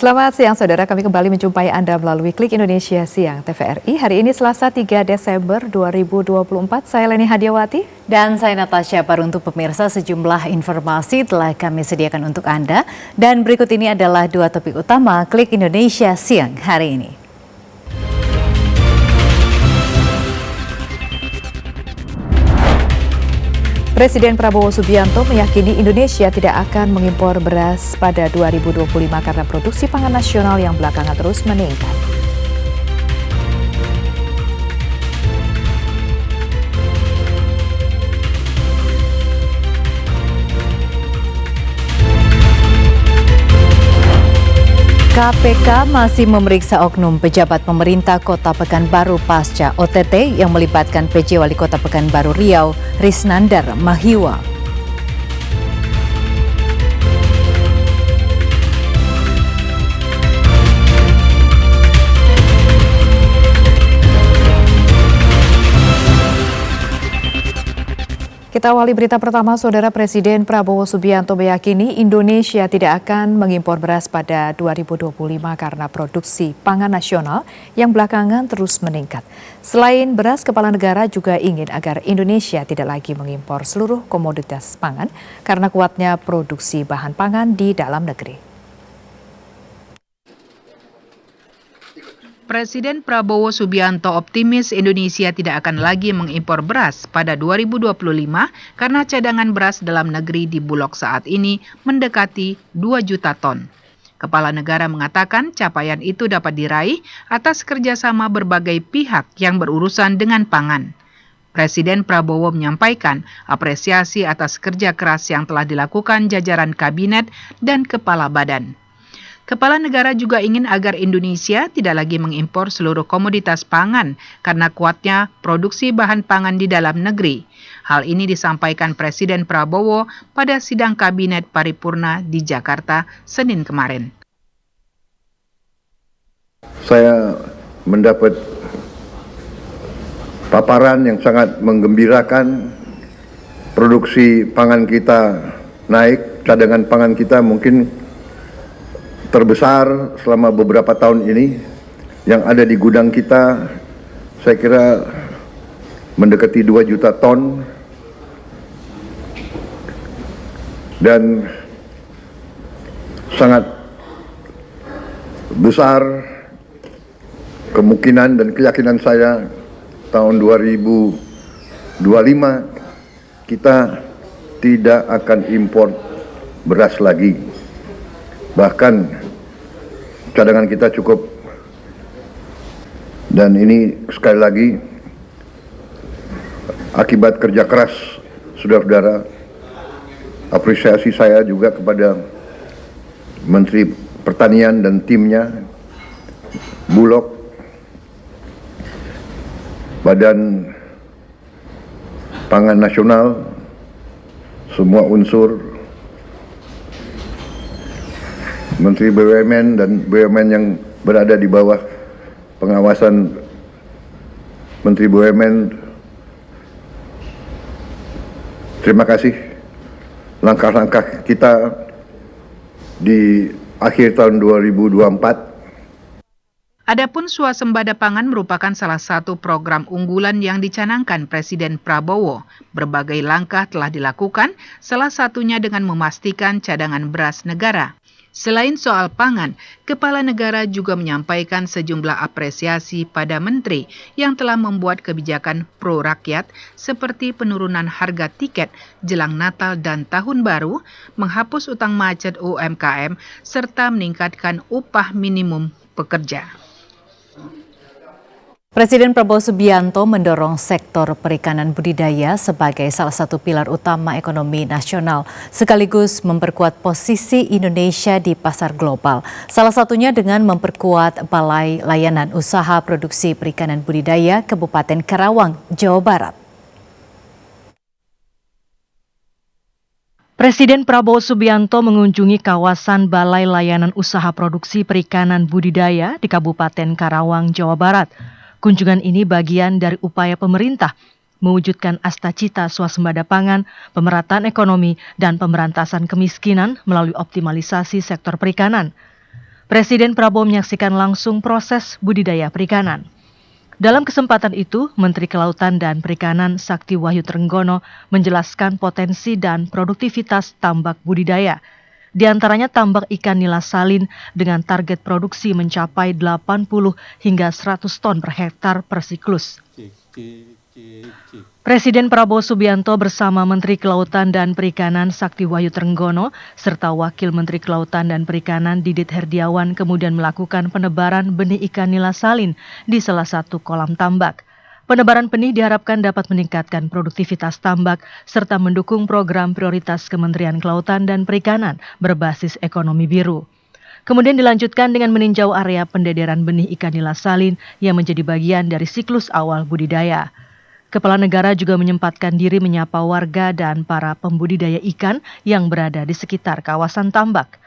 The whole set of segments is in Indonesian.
Selamat siang saudara, kami kembali menjumpai Anda melalui Klik Indonesia Siang TVRI. Hari ini Selasa 3 Desember 2024, saya Leni Hadiawati. Dan saya Natasha Baru. Untuk pemirsa, sejumlah informasi telah kami sediakan untuk Anda. Dan berikut ini adalah dua topik utama Klik Indonesia Siang hari ini. Presiden Prabowo Subianto meyakini Indonesia tidak akan mengimpor beras pada 2025 karena produksi pangan nasional yang belakangan terus meningkat. KPK masih memeriksa oknum pejabat pemerintah Kota Pekanbaru pasca OTT yang melibatkan PJ Wali Kota Pekanbaru Riau, Risnandar Mahiwa. Kita awali berita pertama, Saudara. Presiden Prabowo Subianto meyakini Indonesia tidak akan mengimpor beras pada 2025 karena produksi pangan nasional yang belakangan terus meningkat. Selain beras, Kepala Negara juga ingin agar Indonesia tidak lagi mengimpor seluruh komoditas pangan karena kuatnya produksi bahan pangan di dalam negeri. Presiden Prabowo Subianto optimis Indonesia tidak akan lagi mengimpor beras pada 2025 karena cadangan beras dalam negeri di Bulog saat ini mendekati 2 juta ton. Kepala Negara mengatakan capaian itu dapat diraih atas kerjasama berbagai pihak yang berurusan dengan pangan. Presiden Prabowo menyampaikan apresiasi atas kerja keras yang telah dilakukan jajaran kabinet dan kepala badan. Kepala Negara juga ingin agar Indonesia tidak lagi mengimpor seluruh komoditas pangan karena kuatnya produksi bahan pangan di dalam negeri. Hal ini disampaikan Presiden Prabowo pada sidang Kabinet Paripurna di Jakarta Senin kemarin. Saya mendapat paparan yang sangat menggembirakan. Produksi pangan kita naik, cadangan pangan kita mungkin terbesar selama beberapa tahun ini. Yang ada di gudang kita saya kira mendekati 2 juta ton, dan sangat besar kemungkinan dan keyakinan saya tahun 2025 kita tidak akan impor beras lagi. Bahkan cadangan kita cukup, dan ini sekali lagi akibat kerja keras saudara-saudara. Apresiasi saya juga kepada Menteri Pertanian dan timnya, Bulog, Badan Pangan Nasional, semua unsur, Menteri BUMN dan BUMN yang berada di bawah pengawasan Menteri BUMN. Terima kasih. Langkah-langkah kita di akhir tahun 2024. Adapun swasembada pangan merupakan salah satu program unggulan yang dicanangkan Presiden Prabowo. Berbagai langkah telah dilakukan, salah satunya dengan memastikan cadangan beras negara. Selain soal pangan, Kepala Negara juga menyampaikan sejumlah apresiasi pada menteri yang telah membuat kebijakan pro rakyat seperti penurunan harga tiket jelang Natal dan Tahun Baru, menghapus utang macet UMKM, serta meningkatkan upah minimum pekerja. Presiden Prabowo Subianto mendorong sektor perikanan budidaya sebagai salah satu pilar utama ekonomi nasional, sekaligus memperkuat posisi Indonesia di pasar global. Salah satunya dengan memperkuat Balai Layanan Usaha Produksi Perikanan Budidaya Kabupaten Karawang, Jawa Barat. Presiden Prabowo Subianto mengunjungi kawasan Balai Layanan Usaha Produksi Perikanan Budidaya di Kabupaten Karawang, Jawa Barat. Kunjungan ini bagian dari upaya pemerintah mewujudkan asta-cita swasembada pangan, pemerataan ekonomi, dan pemberantasan kemiskinan melalui optimalisasi sektor perikanan. Presiden Prabowo menyaksikan langsung proses budidaya perikanan. Dalam kesempatan itu, Menteri Kelautan dan Perikanan Sakti Wahyu Trenggono menjelaskan potensi dan produktivitas tambak budidaya. Di antaranya tambak ikan nila salin dengan target produksi mencapai 80 hingga 100 ton per hektar per siklus. Presiden Prabowo Subianto bersama Menteri Kelautan dan Perikanan Sakti Wahyu Trenggono serta Wakil Menteri Kelautan dan Perikanan Didit Herdiawan kemudian melakukan penebaran benih ikan nila salin di salah satu kolam tambak. Penebaran benih diharapkan dapat meningkatkan produktivitas tambak serta mendukung program prioritas Kementerian Kelautan dan Perikanan berbasis ekonomi biru. Kemudian dilanjutkan dengan meninjau area pendederan benih ikan nila salin yang menjadi bagian dari siklus awal budidaya. Kepala negara juga menyempatkan diri menyapa warga dan para pembudidaya ikan yang berada di sekitar kawasan tambak.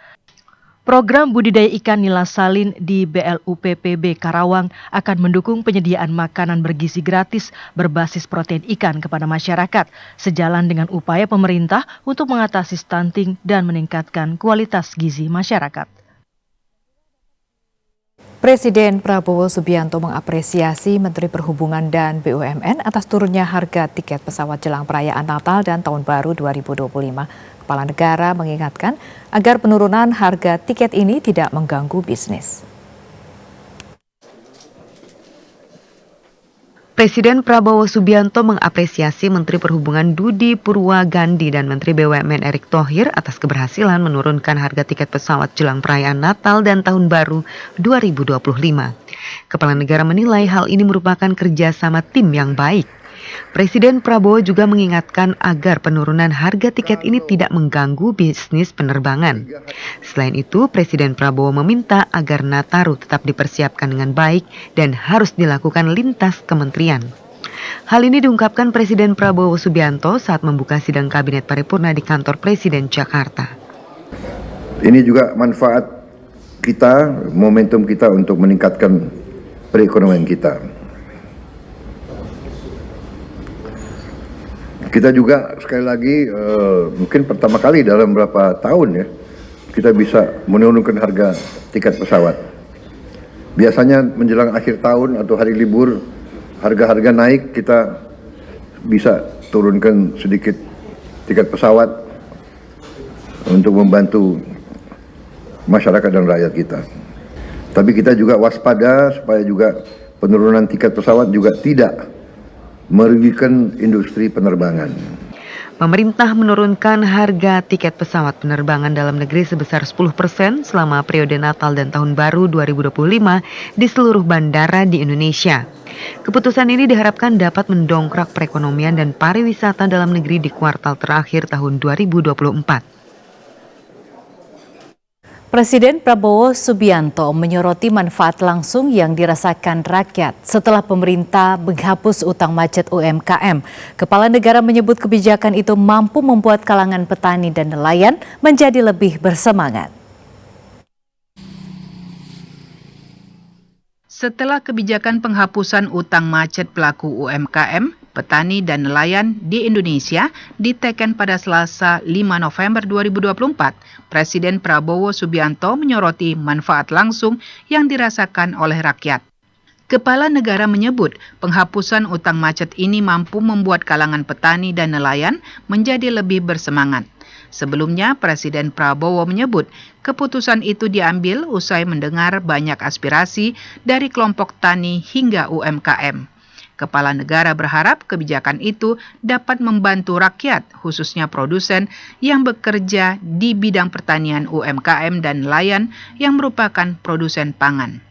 Program budidaya ikan nila salin di BLUPPB Karawang akan mendukung penyediaan makanan bergizi gratis berbasis protein ikan kepada masyarakat, sejalan dengan upaya pemerintah untuk mengatasi stunting dan meningkatkan kualitas gizi masyarakat. Presiden Prabowo Subianto mengapresiasi Menteri Perhubungan dan BUMN atas turunnya harga tiket pesawat jelang perayaan Natal dan Tahun Baru 2025. Kepala negara mengingatkan agar penurunan harga tiket ini tidak mengganggu bisnis. Presiden Prabowo Subianto mengapresiasi Menteri Perhubungan Budi Purwagandi dan Menteri BUMN Erick Thohir atas keberhasilan menurunkan harga tiket pesawat jelang perayaan Natal dan Tahun Baru 2025. Kepala negara menilai hal ini merupakan kerjasama tim yang baik. Presiden Prabowo juga mengingatkan agar penurunan harga tiket ini tidak mengganggu bisnis penerbangan. Selain itu, Presiden Prabowo meminta agar Nataru tetap dipersiapkan dengan baik dan harus dilakukan lintas kementerian. Hal ini diungkapkan Presiden Prabowo Subianto saat membuka sidang Kabinet Paripurna di kantor Presiden Jakarta. Ini juga manfaat kita, momentum kita untuk meningkatkan perekonomian kita. Kita juga sekali lagi mungkin pertama kali dalam beberapa tahun ya kita bisa menurunkan harga tiket pesawat. Biasanya menjelang akhir tahun atau hari libur harga-harga naik, kita bisa turunkan sedikit tiket pesawat untuk membantu masyarakat dan rakyat kita. Tapi kita juga waspada supaya juga penurunan tiket pesawat juga tidak merugikan industri penerbangan. Pemerintah menurunkan harga tiket pesawat penerbangan dalam negeri sebesar 10% selama periode Natal dan Tahun Baru 2025 di seluruh bandara di Indonesia. Keputusan ini diharapkan dapat mendongkrak perekonomian dan pariwisata dalam negeri di kuartal terakhir tahun 2024. Presiden Prabowo Subianto menyoroti manfaat langsung yang dirasakan rakyat setelah pemerintah menghapus utang macet UMKM. Kepala negara menyebut kebijakan itu mampu membuat kalangan petani dan nelayan menjadi lebih bersemangat. Setelah kebijakan penghapusan utang macet pelaku UMKM, petani dan nelayan di Indonesia diteken pada Selasa 5 November 2024, Presiden Prabowo Subianto menyoroti manfaat langsung yang dirasakan oleh rakyat. Kepala negara menyebut penghapusan utang macet ini mampu membuat kalangan petani dan nelayan menjadi lebih bersemangat. Sebelumnya, Presiden Prabowo menyebut keputusan itu diambil usai mendengar banyak aspirasi dari kelompok tani hingga UMKM. Kepala negara berharap kebijakan itu dapat membantu rakyat, khususnya produsen yang bekerja di bidang pertanian UMKM dan nelayan yang merupakan produsen pangan.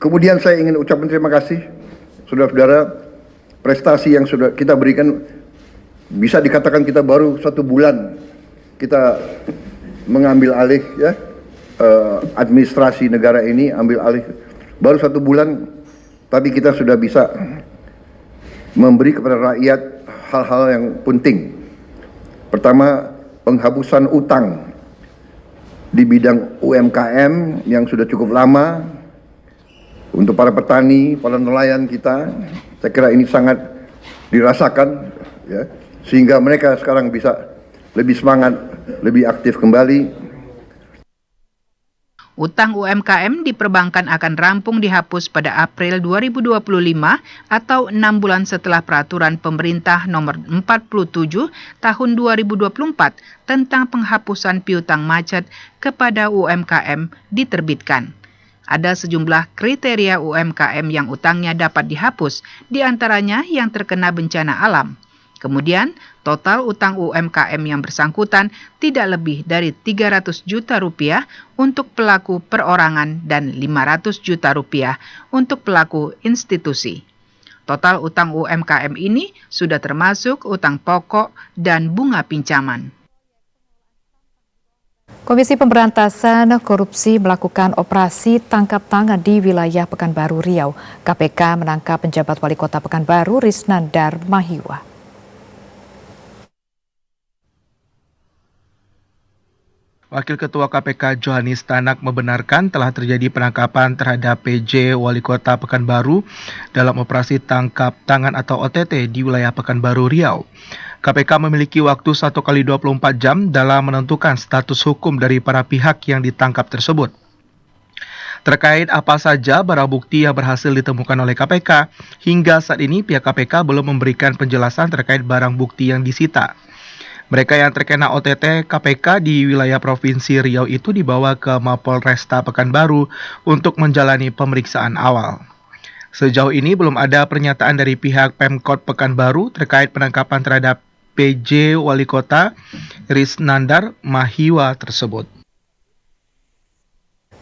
Kemudian saya ingin ucapkan terima kasih, saudara-saudara, prestasi yang sudah kita berikan. Bisa dikatakan kita baru 1 bulan kita mengambil alih ya administrasi negara ini, ambil alih baru 1 bulan, tapi kita sudah bisa memberi kepada rakyat hal-hal yang penting. Pertama, penghapusan utang di bidang UMKM yang sudah cukup lama untuk para petani, para nelayan kita. Saya kira ini sangat dirasakan ya. Sehingga mereka sekarang bisa lebih semangat, lebih aktif kembali. Utang UMKM diperbankan akan rampung dihapus pada April 2025 atau 6 bulan setelah peraturan pemerintah nomor 47 tahun 2024 tentang penghapusan piutang macet kepada UMKM diterbitkan. Ada sejumlah kriteria UMKM yang utangnya dapat dihapus, di antaranya yang terkena bencana alam. Kemudian, total utang UMKM yang bersangkutan tidak lebih dari 300 juta rupiah untuk pelaku perorangan dan 500 juta rupiah untuk pelaku institusi. Total utang UMKM ini sudah termasuk utang pokok dan bunga pinjaman. Komisi Pemberantasan Korupsi melakukan operasi tangkap tangan di wilayah Pekanbaru, Riau. KPK menangkap penjabat Wali Kota Pekanbaru, Risnandar Mahiwa. Wakil Ketua KPK Johanis Tanak membenarkan telah terjadi penangkapan terhadap PJ Wali Kota Pekanbaru dalam operasi tangkap tangan atau OTT di wilayah Pekanbaru, Riau. KPK memiliki waktu 1 kali 24 jam dalam menentukan status hukum dari para pihak yang ditangkap tersebut. Terkait apa saja barang bukti yang berhasil ditemukan oleh KPK, hingga saat ini pihak KPK belum memberikan penjelasan terkait barang bukti yang disita. Mereka yang terkena OTT KPK di wilayah Provinsi Riau itu dibawa ke Mapolresta Pekanbaru untuk menjalani pemeriksaan awal. Sejauh ini belum ada pernyataan dari pihak Pemkot Pekanbaru terkait penangkapan terhadap PJ Wali Kota Risnandar Mahiwa tersebut.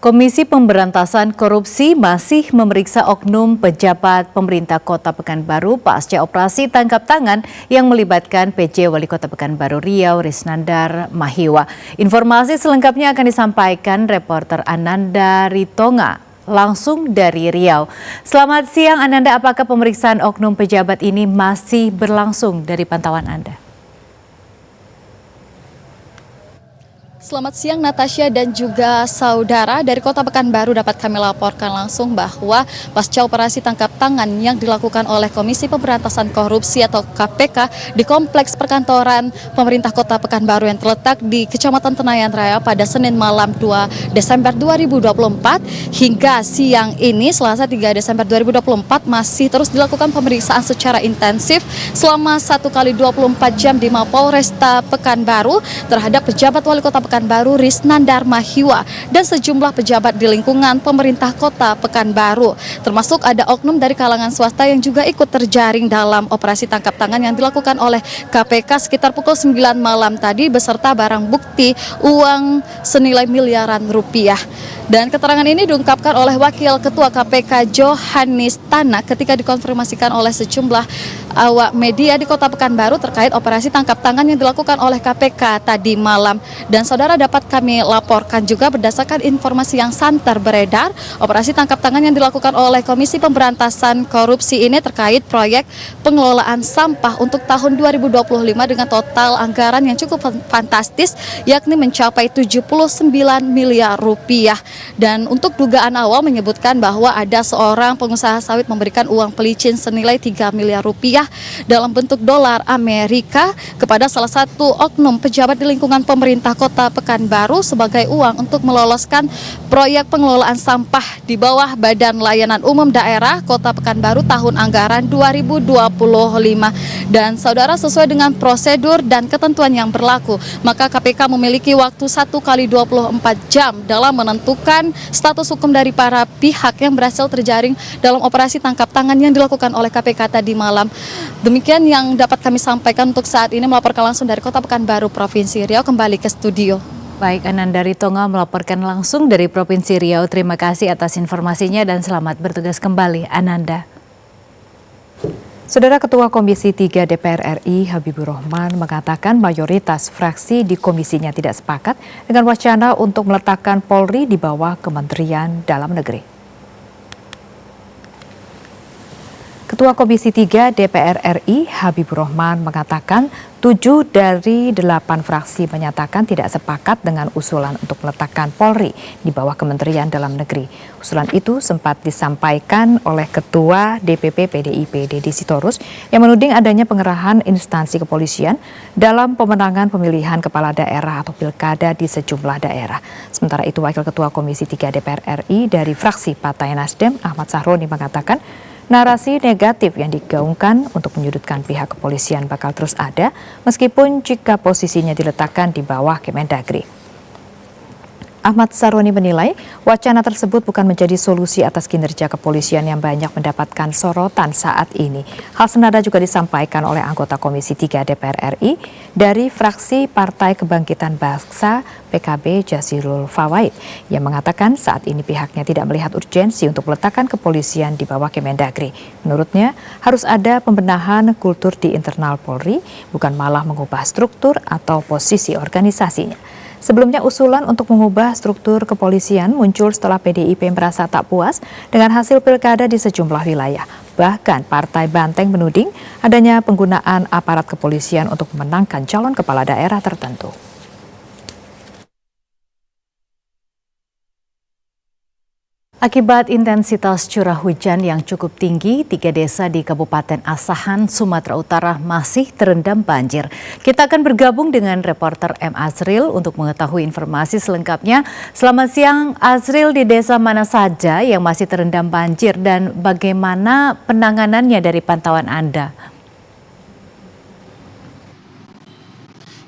Komisi Pemberantasan Korupsi masih memeriksa oknum pejabat pemerintah Kota Pekanbaru pasca operasi tangkap tangan yang melibatkan PJ Wali Kota Pekanbaru Riau, Risnandar Mahiwa. Informasi selengkapnya akan disampaikan reporter Ananda Ritonga langsung dari Riau. Selamat siang Ananda, apakah pemeriksaan oknum pejabat ini masih berlangsung dari pantauan Anda? Selamat siang Natasha dan juga saudara. Dari Kota Pekanbaru dapat kami laporkan langsung bahwa pasca operasi tangkap tangan yang dilakukan oleh Komisi Pemberantasan Korupsi atau KPK di Kompleks Perkantoran Pemerintah Kota Pekanbaru yang terletak di Kecamatan Tenayan Raya pada Senin malam 2 Desember 2024 hingga siang ini Selasa 3 Desember 2024 masih terus dilakukan pemeriksaan secara intensif selama 1 kali 24 jam di Mapolresta Pekanbaru terhadap pejabat Wali Kota Pekanbaru Risnandar Mahiwa dan sejumlah pejabat di lingkungan pemerintah Kota Pekanbaru. Termasuk ada oknum dari kalangan swasta yang juga ikut terjaring dalam operasi tangkap tangan yang dilakukan oleh KPK sekitar pukul 9 malam tadi beserta barang bukti uang senilai miliaran rupiah. Dan keterangan ini diungkapkan oleh Wakil Ketua KPK Johanis Tanak ketika dikonfirmasikan oleh sejumlah awak media di Kota Pekanbaru terkait operasi tangkap tangan yang dilakukan oleh KPK tadi malam. Dan saudara dapat kami laporkan juga berdasarkan informasi yang santer beredar, operasi tangkap tangan yang dilakukan oleh Komisi Pemberantasan Korupsi ini terkait proyek pengelolaan sampah untuk tahun 2025 dengan total anggaran yang cukup fantastis yakni mencapai 79 miliar rupiah. Dan untuk dugaan awal menyebutkan bahwa ada seorang pengusaha sawit memberikan uang pelicin senilai 3 miliar rupiah dalam bentuk dolar Amerika kepada salah satu oknum pejabat di lingkungan pemerintah Kota Pekanbaru sebagai uang untuk meloloskan proyek pengelolaan sampah di bawah Badan Layanan Umum Daerah Kota Pekanbaru tahun anggaran 2025. Dan saudara, sesuai dengan prosedur dan ketentuan yang berlaku, maka KPK memiliki waktu 1 kali 24 jam dalam menentukan status hukum dari para pihak yang berhasil terjaring dalam operasi tangkap tangan yang dilakukan oleh KPK tadi malam. Demikian yang dapat kami sampaikan untuk saat ini, melaporkan langsung dari Kota Pekanbaru, Provinsi Riau, kembali ke studio. Baik, Ananda Ritonga melaporkan langsung dari Provinsi Riau. Terima kasih atas informasinya dan selamat bertugas kembali, Ananda. Saudara Ketua Komisi 3 DPR RI Habibur Rahman mengatakan mayoritas fraksi di komisinya tidak sepakat dengan wacana untuk meletakkan Polri di bawah Kementerian Dalam Negeri. Ketua Komisi 3 DPR RI Habibur Rahman mengatakan 7 dari 8 fraksi menyatakan tidak sepakat dengan usulan untuk meletakkan Polri di bawah Kementerian Dalam Negeri. Usulan itu sempat disampaikan oleh Ketua DPP PDIP Deddy Sitorus yang menuding adanya pengerahan instansi kepolisian dalam pemenangan pemilihan kepala daerah atau pilkada di sejumlah daerah. Sementara itu Wakil Ketua Komisi 3 DPR RI dari fraksi Partai Nasdem Ahmad Sahroni mengatakan narasi negatif yang digaungkan untuk menyudutkan pihak kepolisian bakal terus ada meskipun jika posisinya diletakkan di bawah Kemendagri. Ahmad Sahroni menilai wacana tersebut bukan menjadi solusi atas kinerja kepolisian yang banyak mendapatkan sorotan saat ini. Hal senada juga disampaikan oleh anggota Komisi 3 DPR RI dari fraksi Partai Kebangkitan Bangsa PKB Jazilul Fawait yang mengatakan saat ini pihaknya tidak melihat urgensi untuk meletakkan kepolisian di bawah Kemendagri. Menurutnya harus ada pembenahan kultur di internal Polri, bukan malah mengubah struktur atau posisi organisasinya. Sebelumnya usulan untuk mengubah struktur kepolisian muncul setelah PDIP merasa tak puas dengan hasil pilkada di sejumlah wilayah. Bahkan Partai Banteng menuding adanya penggunaan aparat kepolisian untuk memenangkan calon kepala daerah tertentu. Akibat intensitas curah hujan yang cukup tinggi, 3 desa di Kabupaten Asahan, Sumatera Utara masih terendam banjir. Kita akan bergabung dengan reporter M. Azril untuk mengetahui informasi selengkapnya. Selamat siang Azril, di desa mana saja yang masih terendam banjir dan bagaimana penanganannya dari pantauan Anda?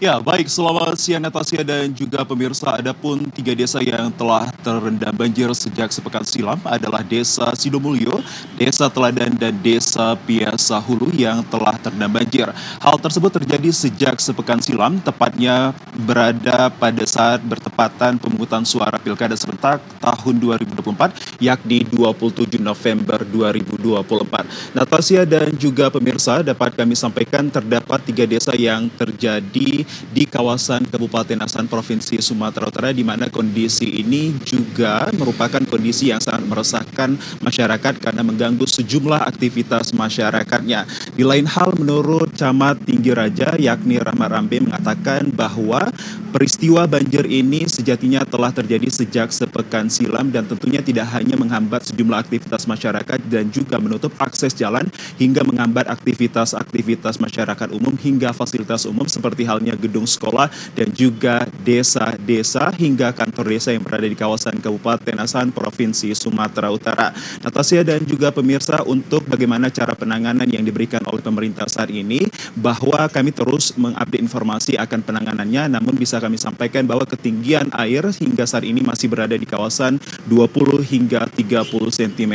Ya, baik. Selamat siang Natasha dan juga pemirsa. Adapun 3 desa yang telah terendam banjir sejak sepekan silam adalah Desa Sidomulyo, Desa Teladan, dan Desa Piasa Hulu yang telah terendam banjir. Hal tersebut terjadi sejak sepekan silam, tepatnya berada pada saat bertepatan pemungutan suara Pilkada serentak tahun 2024, yakni 27 November 2024. Natasha dan juga pemirsa, dapat kami sampaikan terdapat 3 desa yang terjadi di kawasan Kabupaten Asahan Provinsi Sumatera Utara, di mana kondisi ini juga merupakan kondisi yang sangat meresahkan masyarakat karena mengganggu sejumlah aktivitas masyarakatnya. Di lain hal, menurut Camat Tinggi Raja yakni Rahmat Rambe mengatakan bahwa peristiwa banjir ini sejatinya telah terjadi sejak sepekan silam dan tentunya tidak hanya menghambat sejumlah aktivitas masyarakat dan juga menutup akses jalan hingga menghambat aktivitas masyarakat umum hingga fasilitas umum seperti halnya gedung sekolah dan juga desa-desa hingga kantor desa yang berada di kawasan Kabupaten Asahan Provinsi Sumatera Utara. Natasha dan juga pemirsa, untuk bagaimana cara penanganan yang diberikan oleh pemerintah saat ini, bahwa kami terus mengupdate informasi akan penanganannya, namun bisa kami sampaikan bahwa ketinggian air hingga saat ini masih berada di kawasan 20 hingga 30 cm.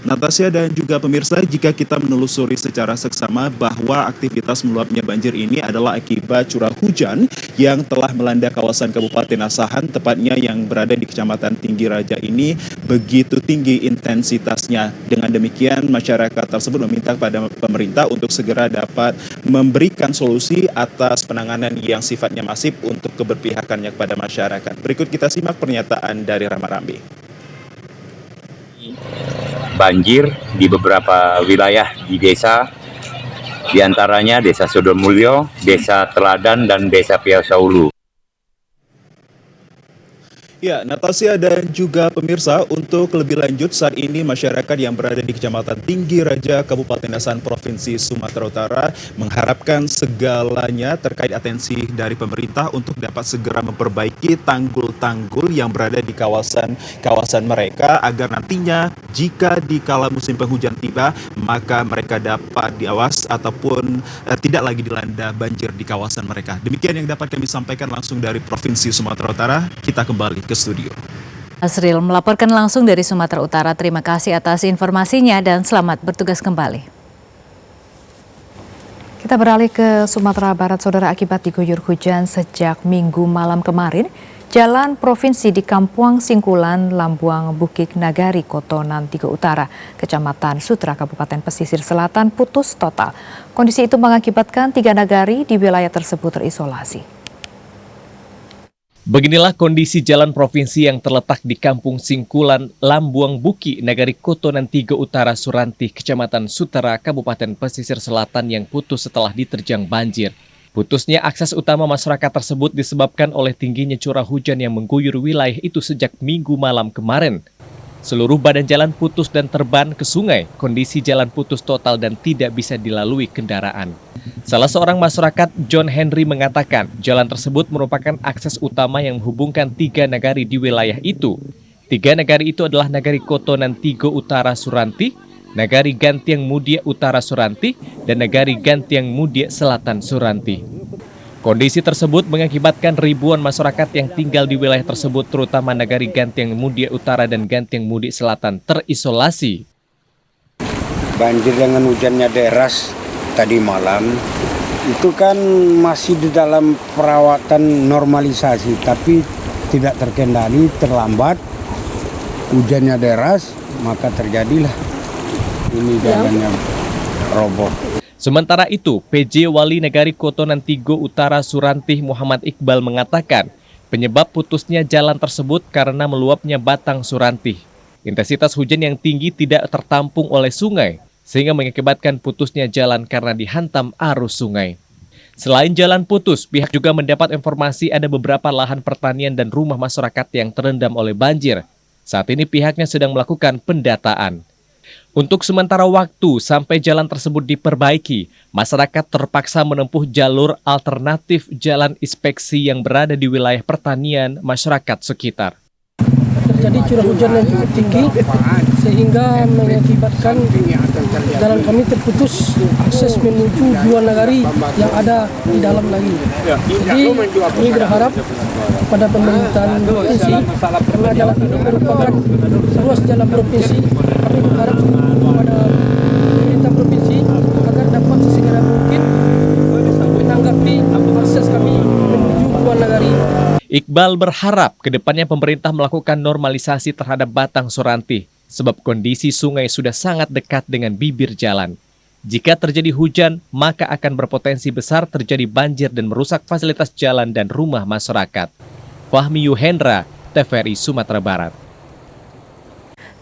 Natasha dan juga pemirsa, jika kita menelusuri secara seksama bahwa aktivitas meluapnya banjir ini adalah akibat curah hujan yang telah melanda kawasan Kabupaten Asahan, tepatnya yang berada di Kecamatan Tinggi Raja ini begitu tinggi intensitasnya. Dengan demikian, masyarakat tersebut meminta kepada pemerintah untuk segera dapat memberikan solusi atas penanganan yang sifatnya masif untuk keberpihakannya kepada masyarakat. Berikut kita simak pernyataan dari Rahmat Rambe. Banjir di beberapa wilayah di desa, di antaranya Desa Sidomulyo, Desa Teladan, dan Desa Piasa Hulu. Ya, Natasha dan juga pemirsa, untuk lebih lanjut saat ini masyarakat yang berada di Kecamatan Tinggi Raja, Kabupaten Asahan Provinsi Sumatera Utara mengharapkan segalanya terkait atensi dari pemerintah untuk dapat segera memperbaiki tanggul-tanggul yang berada di kawasan mereka agar nantinya jika di kala musim penghujan tiba maka mereka dapat diawas ataupun tidak lagi dilanda banjir di kawasan mereka. Demikian yang dapat kami sampaikan langsung dari Provinsi Sumatera Utara. Kita kembali ke studio. Azril melaporkan langsung dari Sumatera Utara. Terima kasih atas informasinya dan selamat bertugas kembali. Kita beralih ke Sumatera Barat, Saudara. Akibat diguyur hujan sejak Minggu malam kemarin, jalan provinsi di Kampuang Singkulan, Lambuang, Bukit Nagari, Kotonan, Tiga Utara, Kecamatan Sutra, Kabupaten Pesisir Selatan putus total. Kondisi itu mengakibatkan 3 nagari di wilayah tersebut terisolasi. Beginilah kondisi jalan provinsi yang terletak di Kampung Singkulan, Lambuang Buki, Nagari Kotonan 3 Utara Surantih, Kecamatan Sutera, Kabupaten Pesisir Selatan yang putus setelah diterjang banjir. Putusnya akses utama masyarakat tersebut disebabkan oleh tingginya curah hujan yang mengguyur wilayah itu sejak Minggu malam kemarin. Seluruh badan jalan putus dan terban ke sungai, kondisi jalan putus total dan tidak bisa dilalui kendaraan. Salah seorang masyarakat, John Henry, mengatakan jalan tersebut merupakan akses utama yang menghubungkan 3 nagari di wilayah itu. 3 nagari itu adalah Nagari Kotonan 3 Utara Surantih, Nagari Gantiang Mudia Utara Surantih, dan Nagari Gantiang Mudia Selatan Surantih. Kondisi tersebut mengakibatkan ribuan masyarakat yang tinggal di wilayah tersebut, terutama Nagari Gantiang Mudia Utara dan Gantiang Mudia Selatan, terisolasi. Banjir dengan hujannya deras tadi malam, itu kan masih di dalam perawatan normalisasi, tapi tidak terkendali, terlambat, hujannya deras, maka terjadilah ini jalannya roboh. Sementara itu, PJ Wali Nagari Kotonan 3 Utara Surantih Muhammad Iqbal mengatakan penyebab putusnya jalan tersebut karena meluapnya batang Surantih. Intensitas hujan yang tinggi tidak tertampung oleh sungai, sehingga mengakibatkan putusnya jalan karena dihantam arus sungai. Selain jalan putus, pihak juga mendapat informasi ada beberapa lahan pertanian dan rumah masyarakat yang terendam oleh banjir. Saat ini pihaknya sedang melakukan pendataan. Untuk sementara waktu sampai jalan tersebut diperbaiki, masyarakat terpaksa menempuh jalur alternatif jalan inspeksi yang berada di wilayah pertanian masyarakat sekitar. Terjadi curah hujan yang cukup tinggi sehingga mengakibatkan jalan kami terputus akses menuju 2 nagari yang ada di dalam lagi. Jadi kami berharap kepada pemerintahan provinsi, karena jalan ini merupakan ruas jalan provinsi, kami berharap kepada pemerintah provinsi agar dapat sesegera mungkin menanggapi akses kami menuju 2 nagari. Iqbal berharap kedepannya pemerintah melakukan normalisasi terhadap batang Surantih, sebab kondisi sungai sudah sangat dekat dengan bibir jalan. Jika terjadi hujan, maka akan berpotensi besar terjadi banjir dan merusak fasilitas jalan dan rumah masyarakat. Fahmi Yuhendra, TVRI Sumatera Barat.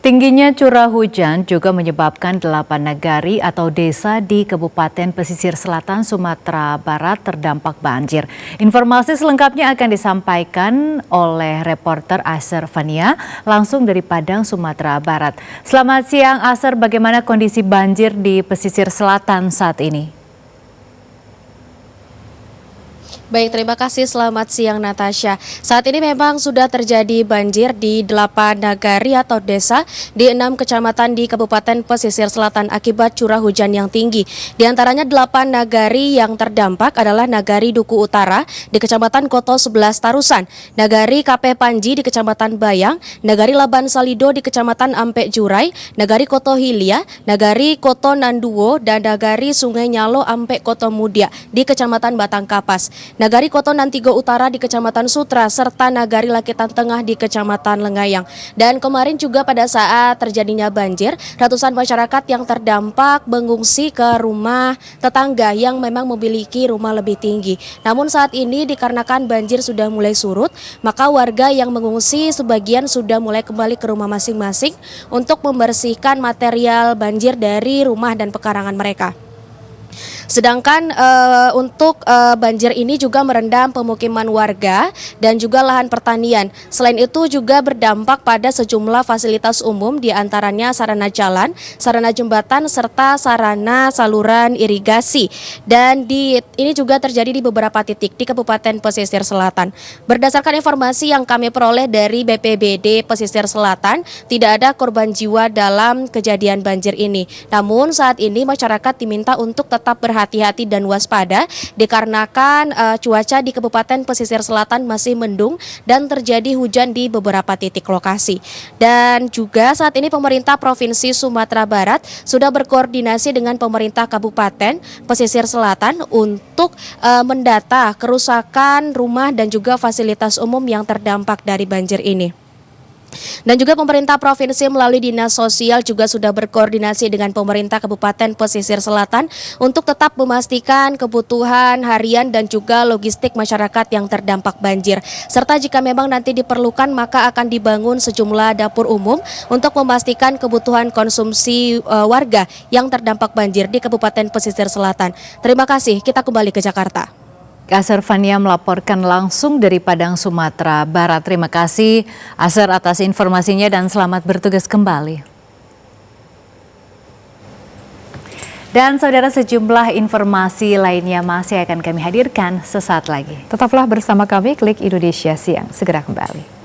Tingginya curah hujan juga menyebabkan 8 nagari atau desa di Kabupaten Pesisir Selatan Sumatera Barat terdampak banjir. Informasi selengkapnya akan disampaikan oleh reporter Aser Fania langsung dari Padang, Sumatera Barat. Selamat siang Aser, bagaimana kondisi banjir di Pesisir Selatan saat ini? Baik, terima kasih. Selamat siang Natasha. Saat ini memang sudah terjadi banjir di 8 nagari atau desa di 6 kecamatan di Kabupaten Pesisir Selatan akibat curah hujan yang tinggi. Di antaranya 8 nagari yang terdampak adalah Nagari Duku Utara di Kecamatan Koto 11 Tarusan, Nagari KP Panji di Kecamatan Bayang, Nagari Laban Salido di Kecamatan Ampek Jurai, Nagari Koto Hilia, Nagari Koto Nanduo, dan Nagari Sungai Nyalo Ampek Koto Mudia di Kecamatan Batang Kapas. Nagari Kotonan 3 Utara di Kecamatan Sutra, serta Nagari Lakitan Tengah di Kecamatan Lengayang. Dan kemarin juga pada saat terjadinya banjir, ratusan masyarakat yang terdampak mengungsi ke rumah tetangga yang memang memiliki rumah lebih tinggi. Namun saat ini dikarenakan banjir sudah mulai surut, maka warga yang mengungsi sebagian sudah mulai kembali ke rumah masing-masing untuk membersihkan material banjir dari rumah dan pekarangan mereka. Sedangkan untuk banjir ini juga merendam pemukiman warga dan juga lahan pertanian. Selain itu juga berdampak pada sejumlah fasilitas umum, diantaranya sarana jalan, sarana jembatan, serta sarana saluran irigasi. Dan ini juga terjadi di beberapa titik di Kabupaten Pesisir Selatan. Berdasarkan informasi yang kami peroleh dari BPBD Pesisir Selatan, tidak ada korban jiwa dalam kejadian banjir ini. Namun saat ini masyarakat diminta untuk tetap berhati-hati dan waspada dikarenakan cuaca di Kabupaten Pesisir Selatan masih mendung dan terjadi hujan di beberapa titik lokasi. Dan juga saat ini pemerintah Provinsi Sumatera Barat sudah berkoordinasi dengan pemerintah Kabupaten Pesisir Selatan untuk mendata kerusakan rumah dan juga fasilitas umum yang terdampak dari banjir ini. Dan juga pemerintah provinsi melalui Dinas Sosial juga sudah berkoordinasi dengan pemerintah Kabupaten Pesisir Selatan untuk tetap memastikan kebutuhan harian dan juga logistik masyarakat yang terdampak banjir. Serta jika memang nanti diperlukan maka akan dibangun sejumlah dapur umum untuk memastikan kebutuhan konsumsi warga yang terdampak banjir di Kabupaten Pesisir Selatan. Terima kasih, kita kembali ke Jakarta. Asar Fania melaporkan langsung dari Padang, Sumatera Barat. Terima kasih Asar atas informasinya dan selamat bertugas kembali. Dan saudara, sejumlah informasi lainnya masih akan kami hadirkan sesaat lagi. Tetaplah bersama kami, Klik Indonesia Siang. Segera kembali.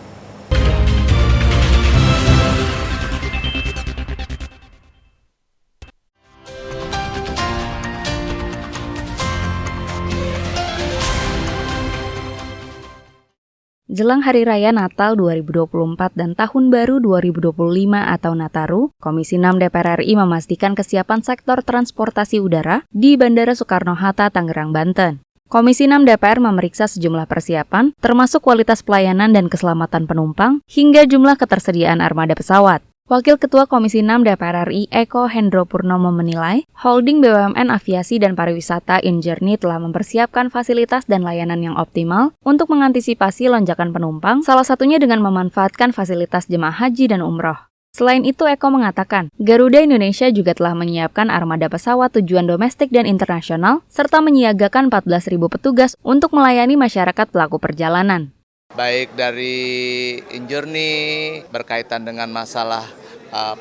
Jelang Hari Raya Natal 2024 dan Tahun Baru 2025 atau Nataru, Komisi 6 DPR RI memastikan kesiapan sektor transportasi udara di Bandara Soekarno-Hatta, Tangerang, Banten. Komisi 6 DPR memeriksa sejumlah persiapan, termasuk kualitas pelayanan dan keselamatan penumpang, hingga jumlah ketersediaan armada pesawat. Wakil Ketua Komisi 6 DPR RI Eko Hendro Purnomo menilai, holding BUMN Aviasi dan Pariwisata InJourney telah mempersiapkan fasilitas dan layanan yang optimal untuk mengantisipasi lonjakan penumpang, salah satunya dengan memanfaatkan fasilitas jemaah haji dan umroh. Selain itu, Eko mengatakan, Garuda Indonesia juga telah menyiapkan armada pesawat tujuan domestik dan internasional, serta menyiagakan 14.000 petugas untuk melayani masyarakat pelaku perjalanan. Baik dari InJourney berkaitan dengan masalah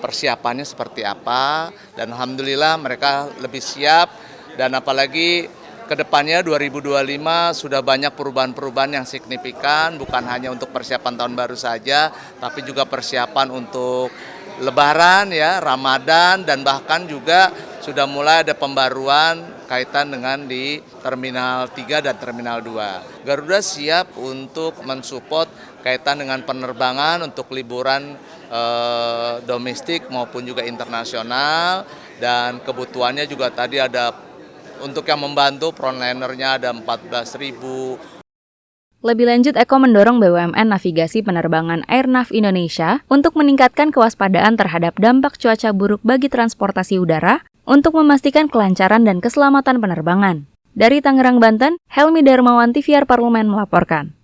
persiapannya seperti apa, dan alhamdulillah mereka lebih siap, dan apalagi kedepannya 2025 sudah banyak perubahan-perubahan yang signifikan, bukan hanya untuk persiapan tahun baru saja, tapi juga persiapan untuk Lebaran, ya, Ramadan, dan bahkan juga sudah mulai ada pembaruan kaitan dengan di Terminal 3 dan Terminal 2. Garuda siap untuk mensupport kaitan dengan penerbangan untuk liburan domestik maupun juga internasional, dan kebutuhannya juga tadi ada untuk yang membantu frontlinernya ada 14.000. Lebih lanjut, Eko mendorong BUMN Navigasi Penerbangan Airnav Indonesia untuk meningkatkan kewaspadaan terhadap dampak cuaca buruk bagi transportasi udara untuk memastikan kelancaran dan keselamatan penerbangan. Dari Tangerang, Banten, Helmi Darmawan, TVR Parlemen melaporkan.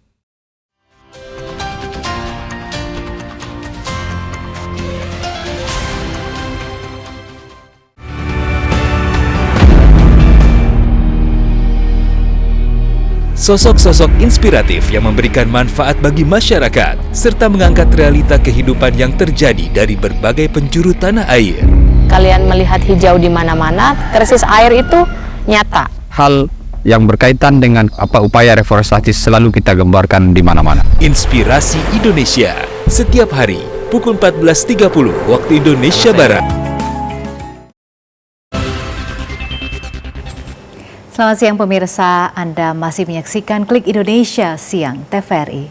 Sosok-sosok inspiratif yang memberikan manfaat bagi masyarakat, serta mengangkat realita kehidupan yang terjadi dari berbagai penjuru tanah air. Kalian melihat hijau di mana-mana, krisis air itu nyata. Hal yang berkaitan dengan upaya reforestasi selalu kita gambarkan di mana-mana. Inspirasi Indonesia, setiap hari pukul 14.30 waktu Indonesia Barat. Selamat siang pemirsa, Anda masih menyaksikan Klik Indonesia Siang TVRI.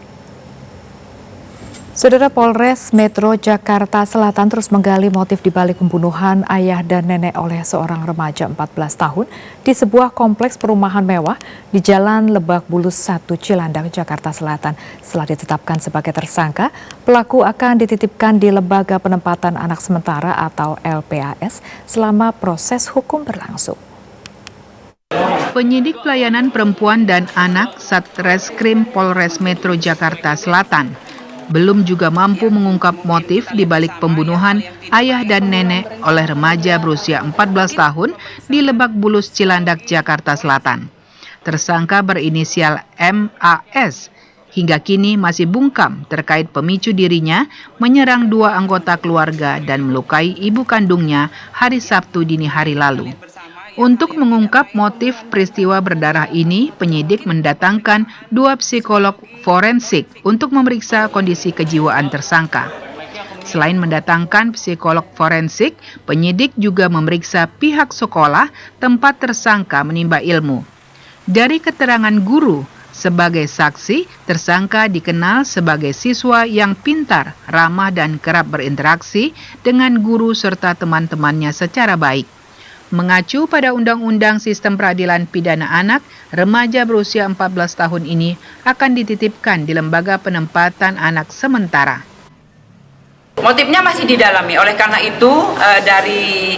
Saudara, Polres Metro Jakarta Selatan terus menggali motif dibalik pembunuhan ayah dan nenek oleh seorang remaja 14 tahun di sebuah kompleks perumahan mewah di Jalan Lebak Bulus 1 Cilandak, Jakarta Selatan. Setelah ditetapkan sebagai tersangka, pelaku akan dititipkan di Lembaga Penempatan Anak Sementara atau LPAS selama proses hukum berlangsung. Penyidik Pelayanan Perempuan dan Anak Satreskrim Polres Metro Jakarta Selatan belum juga mampu mengungkap motif dibalik pembunuhan ayah dan nenek oleh remaja berusia 14 tahun di Lebak Bulus Cilandak, Jakarta Selatan. Tersangka berinisial MAS hingga kini masih bungkam terkait pemicu dirinya menyerang dua anggota keluarga dan melukai ibu kandungnya hari Sabtu dini hari lalu. Untuk mengungkap motif peristiwa berdarah ini, penyidik mendatangkan dua psikolog forensik untuk memeriksa kondisi kejiwaan tersangka. Selain mendatangkan psikolog forensik, penyidik juga memeriksa pihak sekolah tempat tersangka menimba ilmu. Dari keterangan guru sebagai saksi, tersangka dikenal sebagai siswa yang pintar, ramah dan kerap berinteraksi dengan guru serta teman-temannya secara baik. Mengacu pada Undang-Undang Sistem Peradilan Pidana Anak, remaja berusia 14 tahun ini akan dititipkan di Lembaga Penempatan Anak Sementara. Motifnya masih didalami, oleh karena itu dari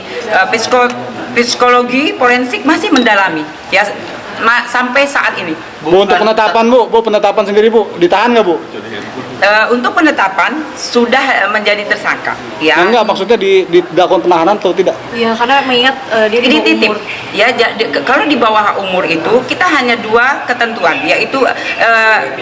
psikologi forensik masih mendalami ya sampai saat ini. Bu, untuk penetapan Bu, penetapan sendiri Bu, ditahan nggak Bu? Untuk penetapan sudah menjadi tersangka. Ya. Enggak, maksudnya dilakukan penahanan atau tidak? Ya, karena mengingat dia di titip. Ya, kalau di bawah umur itu kita hanya 2 ketentuan, yaitu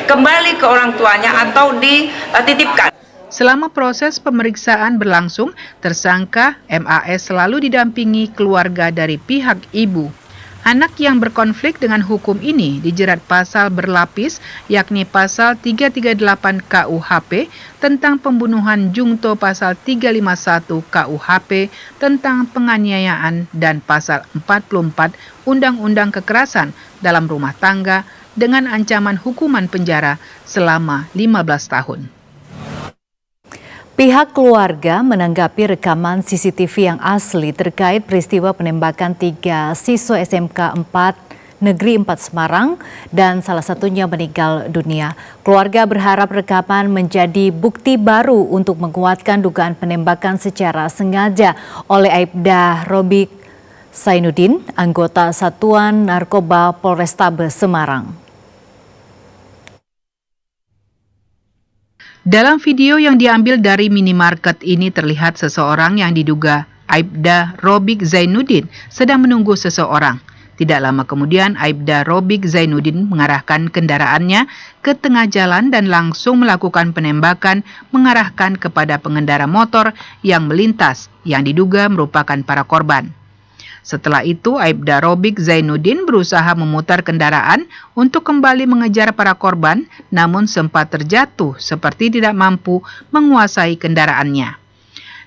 kembali ke orang tuanya atau dititipkan. Selama proses pemeriksaan berlangsung, tersangka MAS selalu didampingi keluarga dari pihak ibu. Anak yang berkonflik dengan hukum ini dijerat pasal berlapis, yakni pasal 338 KUHP tentang pembunuhan jungto, pasal 351 KUHP tentang penganiayaan, dan pasal 44 Undang-Undang Kekerasan dalam Rumah Tangga dengan ancaman hukuman penjara selama 15 tahun. Pihak keluarga menanggapi rekaman CCTV yang asli terkait peristiwa penembakan 3 siswa SMK 4 Negeri 4 Semarang dan salah satunya meninggal dunia. Keluarga berharap rekaman menjadi bukti baru untuk menguatkan dugaan penembakan secara sengaja oleh Aibda Robik Zainuddin, anggota Satuan Narkoba Polrestabes Semarang. Dalam video yang diambil dari minimarket ini terlihat seseorang yang diduga Aibda Robik Zainuddin sedang menunggu seseorang. Tidak lama kemudian Aibda Robik Zainuddin mengarahkan kendaraannya ke tengah jalan dan langsung melakukan penembakan mengarahkan kepada pengendara motor yang melintas yang diduga merupakan para korban. Setelah itu, Aibda Robik Zainuddin berusaha memutar kendaraan untuk kembali mengejar para korban, namun sempat terjatuh seperti tidak mampu menguasai kendaraannya.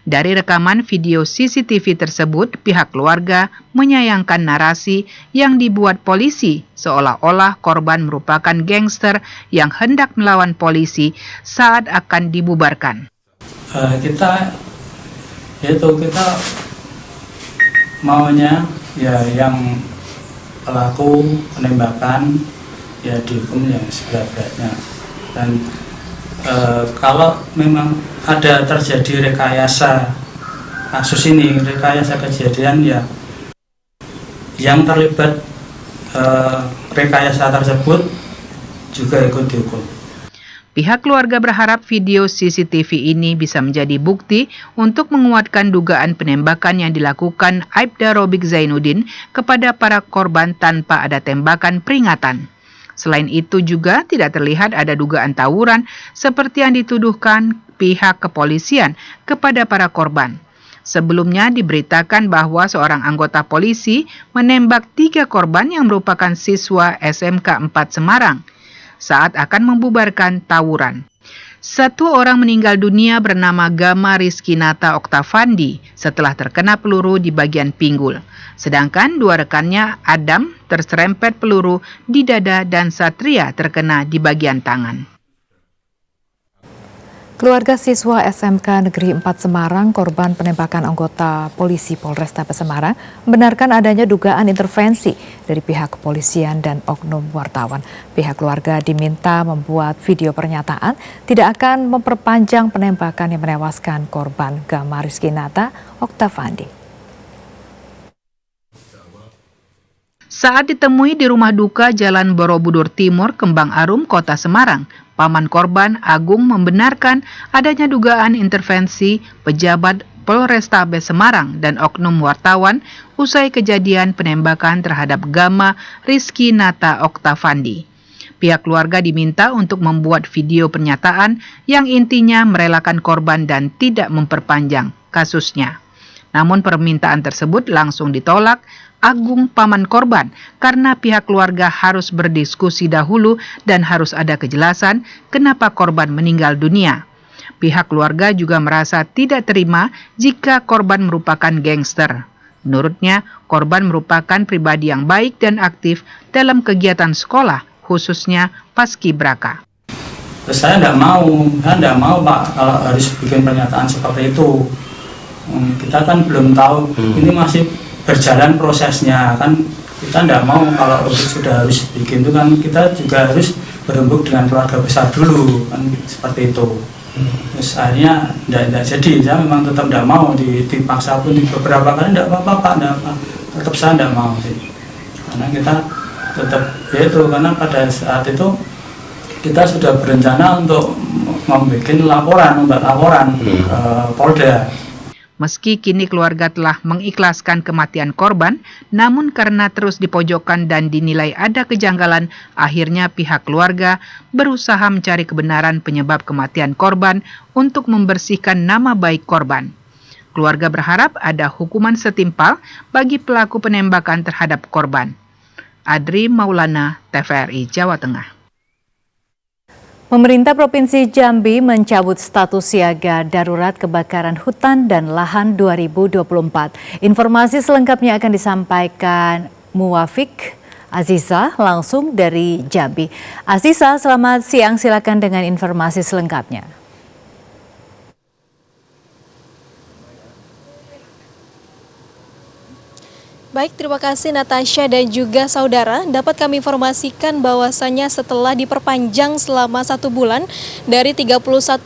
Dari rekaman video CCTV tersebut, pihak keluarga menyayangkan narasi yang dibuat polisi seolah-olah korban merupakan gangster yang hendak melawan polisi saat akan dibubarkan. Kita maunya ya yang pelaku penembakan ya dihukum yang seberat-beratnya, dan kalau memang ada terjadi rekayasa kasus ini, rekayasa kejadian, ya yang terlibat rekayasa tersebut juga ikut dihukum. Pihak keluarga berharap video CCTV ini bisa menjadi bukti untuk menguatkan dugaan penembakan yang dilakukan Aibda Robik Zainuddin kepada para korban tanpa ada tembakan peringatan. Selain itu juga tidak terlihat ada dugaan tawuran seperti yang dituduhkan pihak kepolisian kepada para korban. Sebelumnya diberitakan bahwa seorang anggota polisi menembak 3 korban yang merupakan siswa SMK 4 Semarang saat akan membubarkan tawuran. 1 orang meninggal dunia bernama Gama Rizkinata Oktavandi setelah terkena peluru di bagian pinggul. Sedangkan 2 rekannya, Adam, terserempet peluru di dada dan Satria terkena di bagian tangan. Keluarga siswa SMK Negeri 4 Semarang, korban penembakan anggota polisi Polrestabes Semarang, membenarkan adanya dugaan intervensi dari pihak kepolisian dan oknum wartawan. Pihak keluarga diminta membuat video pernyataan tidak akan memperpanjang penembakan yang menewaskan korban Gama Rizkinata Oktavandi. Saat ditemui di rumah duka Jalan Borobudur Timur, Kembang Arum, Kota Semarang, paman korban Agung membenarkan adanya dugaan intervensi pejabat Polrestabes Semarang dan oknum wartawan usai kejadian penembakan terhadap Gama Rizkinata Oktavandi. Pihak keluarga diminta untuk membuat video pernyataan yang intinya merelakan korban dan tidak memperpanjang kasusnya. Namun permintaan tersebut langsung ditolak Agung, paman korban, karena pihak keluarga harus berdiskusi dahulu dan harus ada kejelasan kenapa korban meninggal dunia. Pihak keluarga juga merasa tidak terima jika korban merupakan gangster. Menurutnya, korban merupakan pribadi yang baik dan aktif dalam kegiatan sekolah, khususnya paskibraka. Saya tidak mau Pak kalau harus bikin pernyataan seperti itu. Kita kan belum tahu, ini masih berjalan prosesnya, kan kita tidak mau kalau sudah harus bikin itu, kan kita juga harus berembuk dengan keluarga besar dulu, kan seperti itu. Terus akhirnya tidak jadi, saya memang tetap tidak mau, dipaksa pun di beberapa kali tidak apa-apa Pak, tidak apa, tetap saya tidak mau sih. Karena kita tetap itu, karena pada saat itu kita sudah berencana untuk membuat laporan ke Polda. Meski kini keluarga telah mengikhlaskan kematian korban, namun karena terus dipojokkan dan dinilai ada kejanggalan, akhirnya pihak keluarga berusaha mencari kebenaran penyebab kematian korban untuk membersihkan nama baik korban. Keluarga berharap ada hukuman setimpal bagi pelaku penembakan terhadap korban. Adri Maulana, TVRI Jawa Tengah. Pemerintah Provinsi Jambi mencabut status siaga darurat kebakaran hutan dan lahan 2024. Informasi selengkapnya akan disampaikan Muwafiq Aziza langsung dari Jambi. Aziza, selamat siang, silakan dengan informasi selengkapnya. Baik, terima kasih Natasha dan juga saudara. Dapat kami informasikan bahwasannya setelah diperpanjang selama 1 bulan dari 31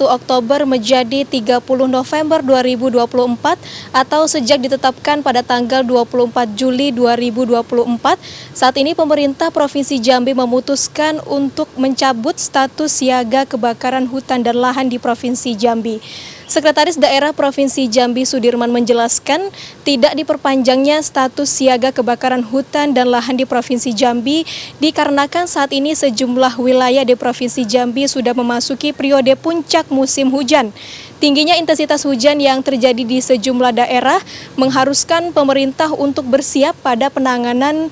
Oktober menjadi 30 November 2024 atau sejak ditetapkan pada tanggal 24 Juli 2024, saat ini pemerintah Provinsi Jambi memutuskan untuk mencabut status siaga kebakaran hutan dan lahan di Provinsi Jambi. Sekretaris Daerah Provinsi Jambi Sudirman menjelaskan tidak diperpanjangnya status siaga kebakaran hutan dan lahan di Provinsi Jambi dikarenakan saat ini sejumlah wilayah di Provinsi Jambi sudah memasuki periode puncak musim hujan. Tingginya intensitas hujan yang terjadi di sejumlah daerah mengharuskan pemerintah untuk bersiap pada penanganan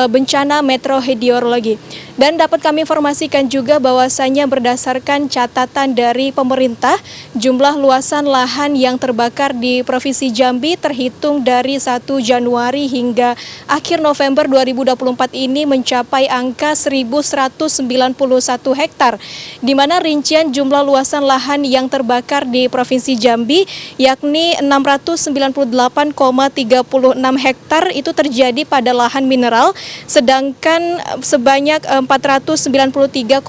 bencana meteorologi. Dan dapat kami informasikan juga bahwasannya berdasarkan catatan dari pemerintah, jumlah luasan lahan yang terbakar di Provinsi Jambi terhitung dari 1 Januari hingga akhir November 2024 ini mencapai angka 1.191 hektar, di mana rincian jumlah luasan lahan yang terbakar di Provinsi Jambi yakni 698,36 hektar itu terjadi pada lahan mineral, sedangkan sebanyak 493,8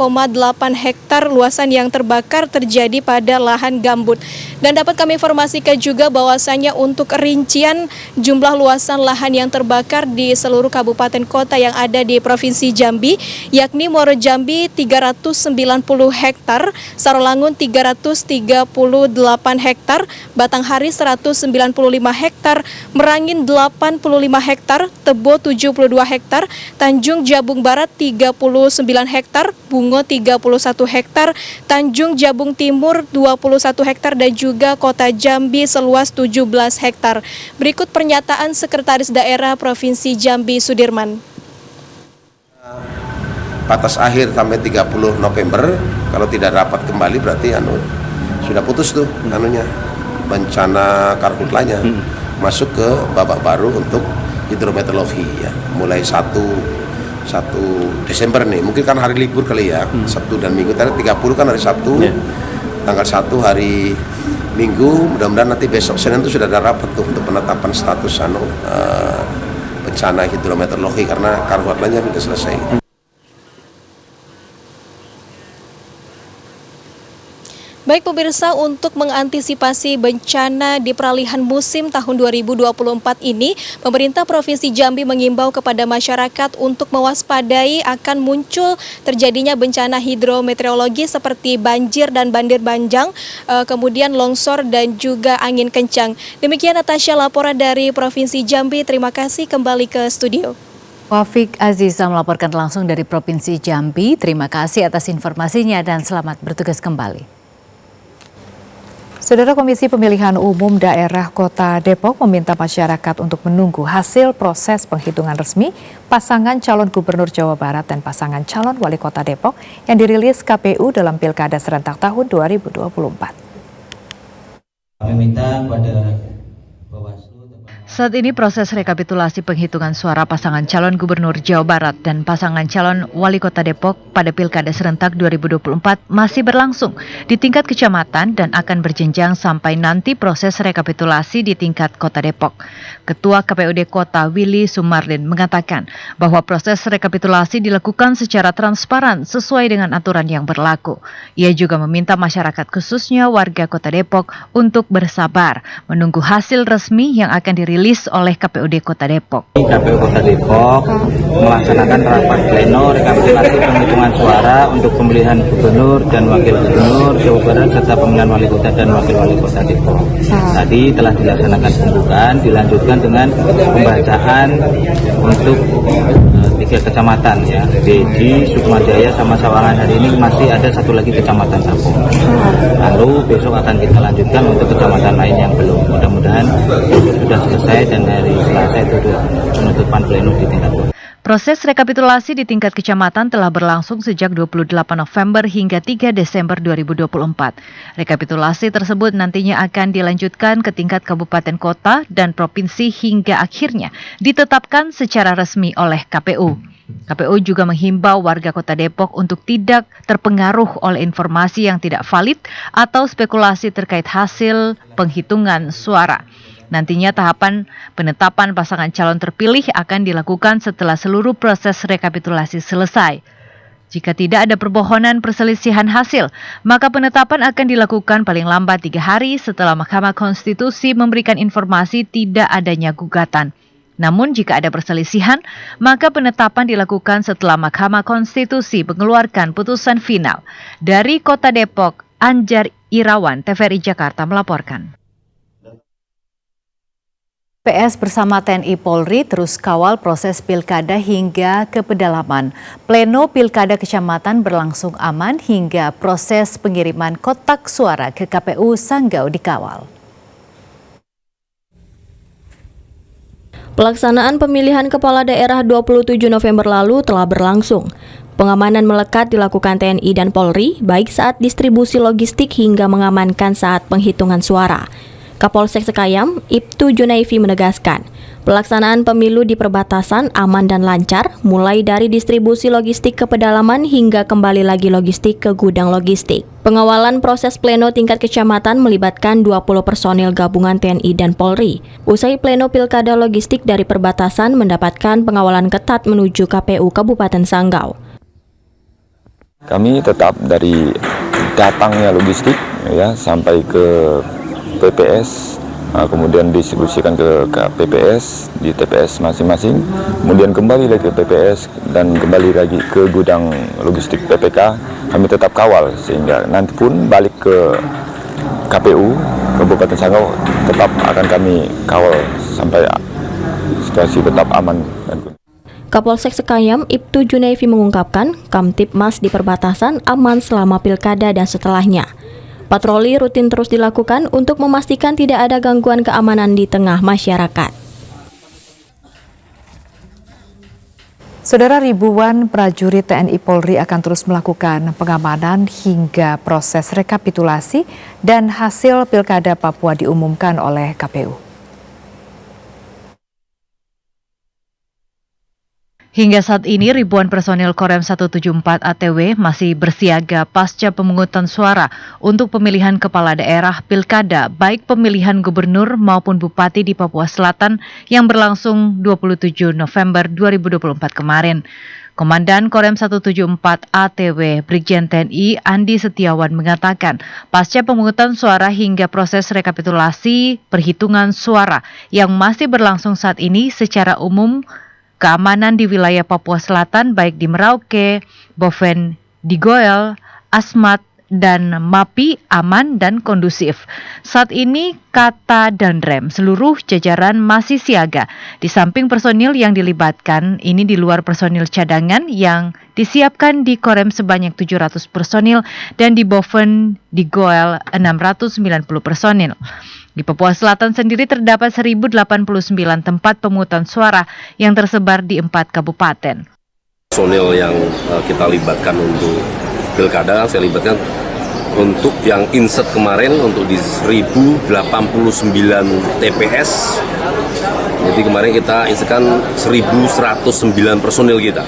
hektar luasan yang terbakar terjadi pada lahan gambut. Dan dapat kami informasikan juga bahwasannya untuk rincian jumlah luasan lahan yang terbakar di seluruh kabupaten kota yang ada di Provinsi Jambi yakni Muaro Jambi 390 hektar, Sarolangun 338 hektar, Batanghari 195 hektar, Merangin 85 hektar, Tebo 72 hektar, Tanjung Jabung Barat 39 hektar, Bungo 31 hektar, Tanjung Jabung Timur 21 hektar dan juga Kota Jambi seluas 17 hektar. Berikut pernyataan Sekretaris Daerah Provinsi Jambi Sudirman. Batas akhir sampai 30 November, kalau tidak rapat kembali berarti sudah putus tuh bencana karhutlanya masuk ke babak baru untuk hidrometeorologi ya, mulai 1 Desember nih, mungkin kan hari libur kali ya, Sabtu dan Minggu, tadi 30 kan hari Sabtu, tanggal 1 hari Minggu, mudah-mudahan nanti besok Senin itu sudah ada rapat tuh untuk penetapan status bencana hidrometeorologi karena karhutlanya sudah selesai. Baik pemirsa, untuk mengantisipasi bencana di peralihan musim tahun 2024 ini, pemerintah Provinsi Jambi mengimbau kepada masyarakat untuk mewaspadai akan muncul terjadinya bencana hidrometeorologi seperti banjir dan banjir bandang, kemudian longsor dan juga angin kencang. Demikian Natasha laporan dari Provinsi Jambi. Terima kasih, kembali ke studio. Muwafiq Aziza melaporkan langsung dari Provinsi Jambi. Terima kasih atas informasinya dan selamat bertugas kembali. Saudara, Komisi Pemilihan Umum Daerah Kota Depok meminta masyarakat untuk menunggu hasil proses penghitungan resmi pasangan calon Gubernur Jawa Barat dan pasangan calon Wali Kota Depok yang dirilis KPU dalam Pilkada serentak tahun 2024. Kami minta kepada Saat ini proses rekapitulasi penghitungan suara pasangan calon gubernur Jawa Barat dan pasangan calon wali kota Depok pada Pilkada serentak 2024 masih berlangsung di tingkat kecamatan dan akan berjenjang sampai nanti proses rekapitulasi di tingkat kota Depok. Ketua KPUD Kota Willy Sumardin mengatakan bahwa proses rekapitulasi dilakukan secara transparan sesuai dengan aturan yang berlaku. Ia juga meminta masyarakat khususnya warga kota Depok untuk bersabar menunggu hasil resmi yang akan dirilis oleh KPUD Kota Depok. KPU Kota Depok melaksanakan rapat pleno rekapitulasi penghitungan suara untuk pemilihan gubernur dan wakil gubernur Jawa Barat serta pemilihan wali kota dan wakil wali kota Depok. Tadi telah dilaksanakan pembukaan, dilanjutkan dengan pembacaan untuk 3 kecamatan ya, Beji, Sukmajaya sama Sawangan. Hari ini masih ada satu lagi kecamatan Tapung. Lalu besok akan kita lanjutkan untuk kecamatan lain yang belum. Mudah-mudahan sudah selesai dan hari Selasa itu penutupan pleno di tingkat kota. Proses rekapitulasi di tingkat kecamatan telah berlangsung sejak 28 November hingga 3 Desember 2024. Rekapitulasi tersebut nantinya akan dilanjutkan ke tingkat kabupaten kota dan provinsi hingga akhirnya ditetapkan secara resmi oleh KPU. KPU juga menghimbau warga kota Depok untuk tidak terpengaruh oleh informasi yang tidak valid atau spekulasi terkait hasil penghitungan suara. Nantinya tahapan penetapan pasangan calon terpilih akan dilakukan setelah seluruh proses rekapitulasi selesai. Jika tidak ada permohonan perselisihan hasil, maka penetapan akan dilakukan paling lambat 3 hari setelah Mahkamah Konstitusi memberikan informasi tidak adanya gugatan. Namun jika ada perselisihan, maka penetapan dilakukan setelah Mahkamah Konstitusi mengeluarkan putusan final. Dari Kota Depok, Anjar Irawan, TVRI Jakarta melaporkan. PS bersama TNI Polri terus kawal proses pilkada hingga ke pedalaman. Pleno pilkada kecamatan berlangsung aman hingga proses pengiriman kotak suara ke KPU Sanggau dikawal. Pelaksanaan pemilihan kepala daerah 27 November lalu telah berlangsung. Pengamanan melekat dilakukan TNI dan Polri, baik saat distribusi logistik hingga mengamankan saat penghitungan suara. Kapolsek Sekayam, Ibtu Junaifi menegaskan, pelaksanaan pemilu di perbatasan aman dan lancar, mulai dari distribusi logistik ke pedalaman hingga kembali lagi logistik ke gudang logistik. Pengawalan proses pleno tingkat kecamatan melibatkan 20 personil gabungan TNI dan Polri. Usai pleno pilkada logistik dari perbatasan mendapatkan pengawalan ketat menuju KPU Kabupaten Sanggau. Kami tetap dari datangnya logistik ya sampai ke PPS, kemudian distribusikan ke PPS di TPS masing-masing, kemudian kembali lagi ke PPS dan kembali lagi ke gudang logistik PPK. Kami tetap kawal sehingga nanti pun balik ke KPU Kabupaten Sanggau tetap akan kami kawal sampai situasi tetap aman dan Kapolsek Sekayam, Ibtu Junaifi mengungkapkan, Kamtipmas di perbatasan aman selama pilkada dan setelahnya. Patroli rutin terus dilakukan untuk memastikan tidak ada gangguan keamanan di tengah masyarakat. Saudara, ribuan prajurit TNI Polri akan terus melakukan pengamanan hingga proses rekapitulasi dan hasil Pilkada Papua diumumkan oleh KPU. Hingga saat ini ribuan personil Korem 174 ATW masih bersiaga pasca pemungutan suara untuk pemilihan kepala daerah pilkada baik pemilihan gubernur maupun bupati di Papua Selatan yang berlangsung 27 November 2024 kemarin. Komandan Korem 174 ATW Brigjen TNI Andi Setiawan mengatakan pasca pemungutan suara hingga proses rekapitulasi perhitungan suara yang masih berlangsung saat ini secara umum keamanan di wilayah Papua Selatan baik di Merauke, Boven, Digoel, Asmat, dan Mapi aman dan kondusif. Saat ini kata Danrem seluruh jajaran masih siaga. Di samping personil yang dilibatkan, ini di luar personil cadangan yang disiapkan di Korem sebanyak 700 personil dan di Boven, Digoel 690 personil. Di Papua Selatan sendiri terdapat 1089 tempat pemungutan suara yang tersebar di 4 kabupaten. Personil yang kita libatkan untuk pilkada, saya libatkan Untuk yang insert kemarin untuk di 1089 TPS, jadi kemarin kita insertkan 1109 personil kita.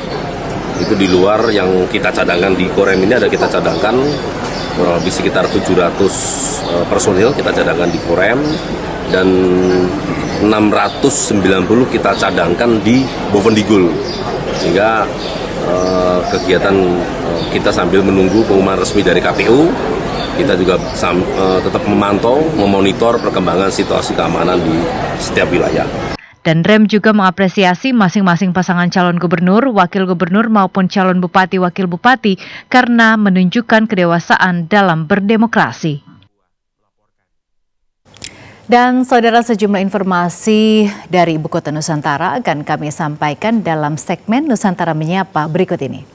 Itu di luar yang kita cadangkan di Korem ini ada kita cadangkan kurang lebih sekitar 700 personil kita cadangkan di Korem dan 690 kita cadangkan di Bovendigul, sehingga kegiatan kita sambil menunggu pengumuman resmi dari KPU, kita juga tetap memantau, memonitor perkembangan situasi keamanan di setiap wilayah. Dan Rem juga mengapresiasi masing-masing pasangan calon gubernur, wakil gubernur maupun calon bupati, wakil bupati karena menunjukkan kedewasaan dalam berdemokrasi. Dan saudara, sejumlah informasi dari Ibu Kota Nusantara akan kami sampaikan dalam segmen Nusantara Menyapa berikut ini.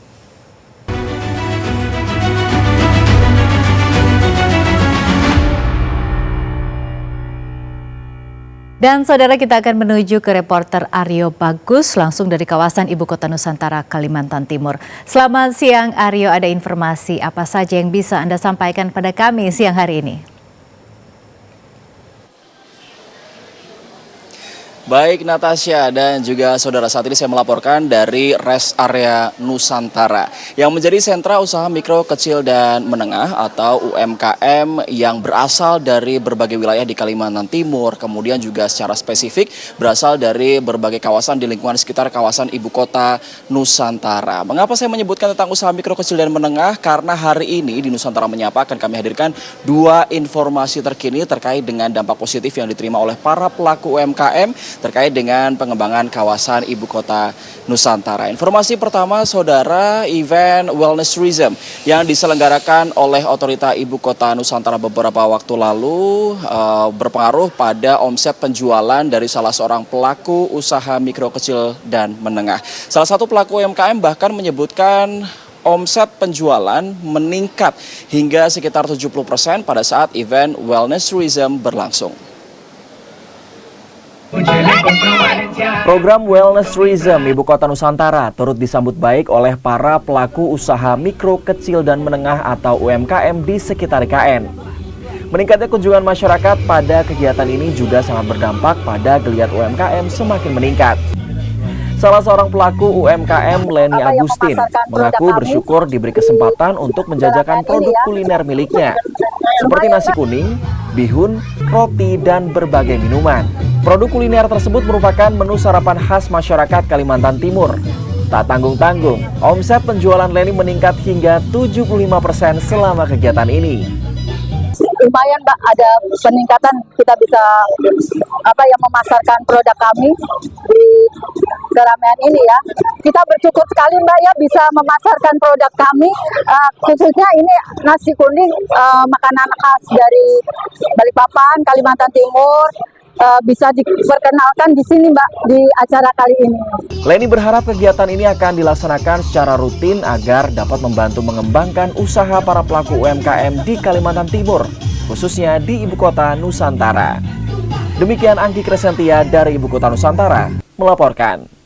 Dan saudara, kita akan menuju ke reporter Aryo Bagus langsung dari kawasan Ibu Kota Nusantara, Kalimantan Timur. Selamat siang Aryo, ada informasi apa saja yang bisa Anda sampaikan pada kami siang hari ini? Baik Natasha dan juga saudara, saat ini saya melaporkan dari Rest Area Nusantara yang menjadi sentra usaha mikro, kecil, dan menengah atau UMKM yang berasal dari berbagai wilayah di Kalimantan Timur, kemudian juga secara spesifik berasal dari berbagai kawasan di lingkungan sekitar kawasan Ibu Kota Nusantara. Mengapa saya menyebutkan tentang usaha mikro, kecil, dan menengah? Karena hari ini di Nusantara Menyapa akan kami hadirkan dua informasi terkini terkait dengan dampak positif yang diterima oleh para pelaku UMKM terkait dengan pengembangan kawasan Ibu Kota Nusantara. Informasi pertama, saudara, event Wellness Tourism yang diselenggarakan oleh Otorita Ibu Kota Nusantara beberapa waktu lalu berpengaruh pada omset penjualan dari salah seorang pelaku usaha mikro, kecil, dan menengah. Salah satu pelaku UMKM bahkan menyebutkan omset penjualan meningkat hingga sekitar 70% pada saat event Wellness Tourism berlangsung. Program Wellness Tourism Ibu Kota Nusantara turut disambut baik oleh para pelaku usaha mikro, kecil, dan menengah atau UMKM di sekitar IKN. Meningkatnya kunjungan masyarakat pada kegiatan ini juga sangat berdampak pada geliat UMKM semakin meningkat. Salah seorang pelaku UMKM, Leni Agustin, mengaku bersyukur diberi kesempatan untuk menjajakan produk kuliner miliknya, seperti nasi kuning, bihun, roti, dan berbagai minuman. Produk kuliner tersebut merupakan menu sarapan khas masyarakat Kalimantan Timur. Tak tanggung-tanggung, omset penjualan Leni meningkat hingga 75% selama kegiatan ini. Lumayan Mbak, ada peningkatan, kita bisa memasarkan produk kami di keramaian ini ya. Kita bersyukur sekali Mbak ya bisa memasarkan produk kami, khususnya ini nasi kuning, makanan khas dari Balikpapan, Kalimantan Timur. Bisa diperkenalkan di sini Mbak, di acara kali ini. Leni berharap kegiatan ini akan dilaksanakan secara rutin agar dapat membantu mengembangkan usaha para pelaku UMKM di Kalimantan Timur, khususnya di Ibu Kota Nusantara. Demikian Anggi Kresentia dari Ibu Kota Nusantara melaporkan.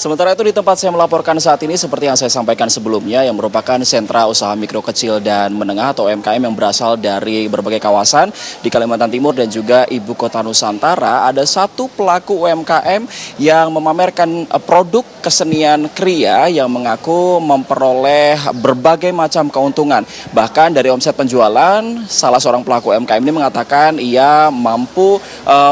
Sementara itu di tempat saya melaporkan saat ini seperti yang saya sampaikan sebelumnya yang merupakan sentra usaha mikro, kecil, dan menengah atau UMKM yang berasal dari berbagai kawasan di Kalimantan Timur dan juga Ibu Kota Nusantara, ada satu pelaku UMKM yang memamerkan produk kesenian kriya yang mengaku memperoleh berbagai macam keuntungan. Bahkan dari omset penjualan, salah seorang pelaku UMKM ini mengatakan ia mampu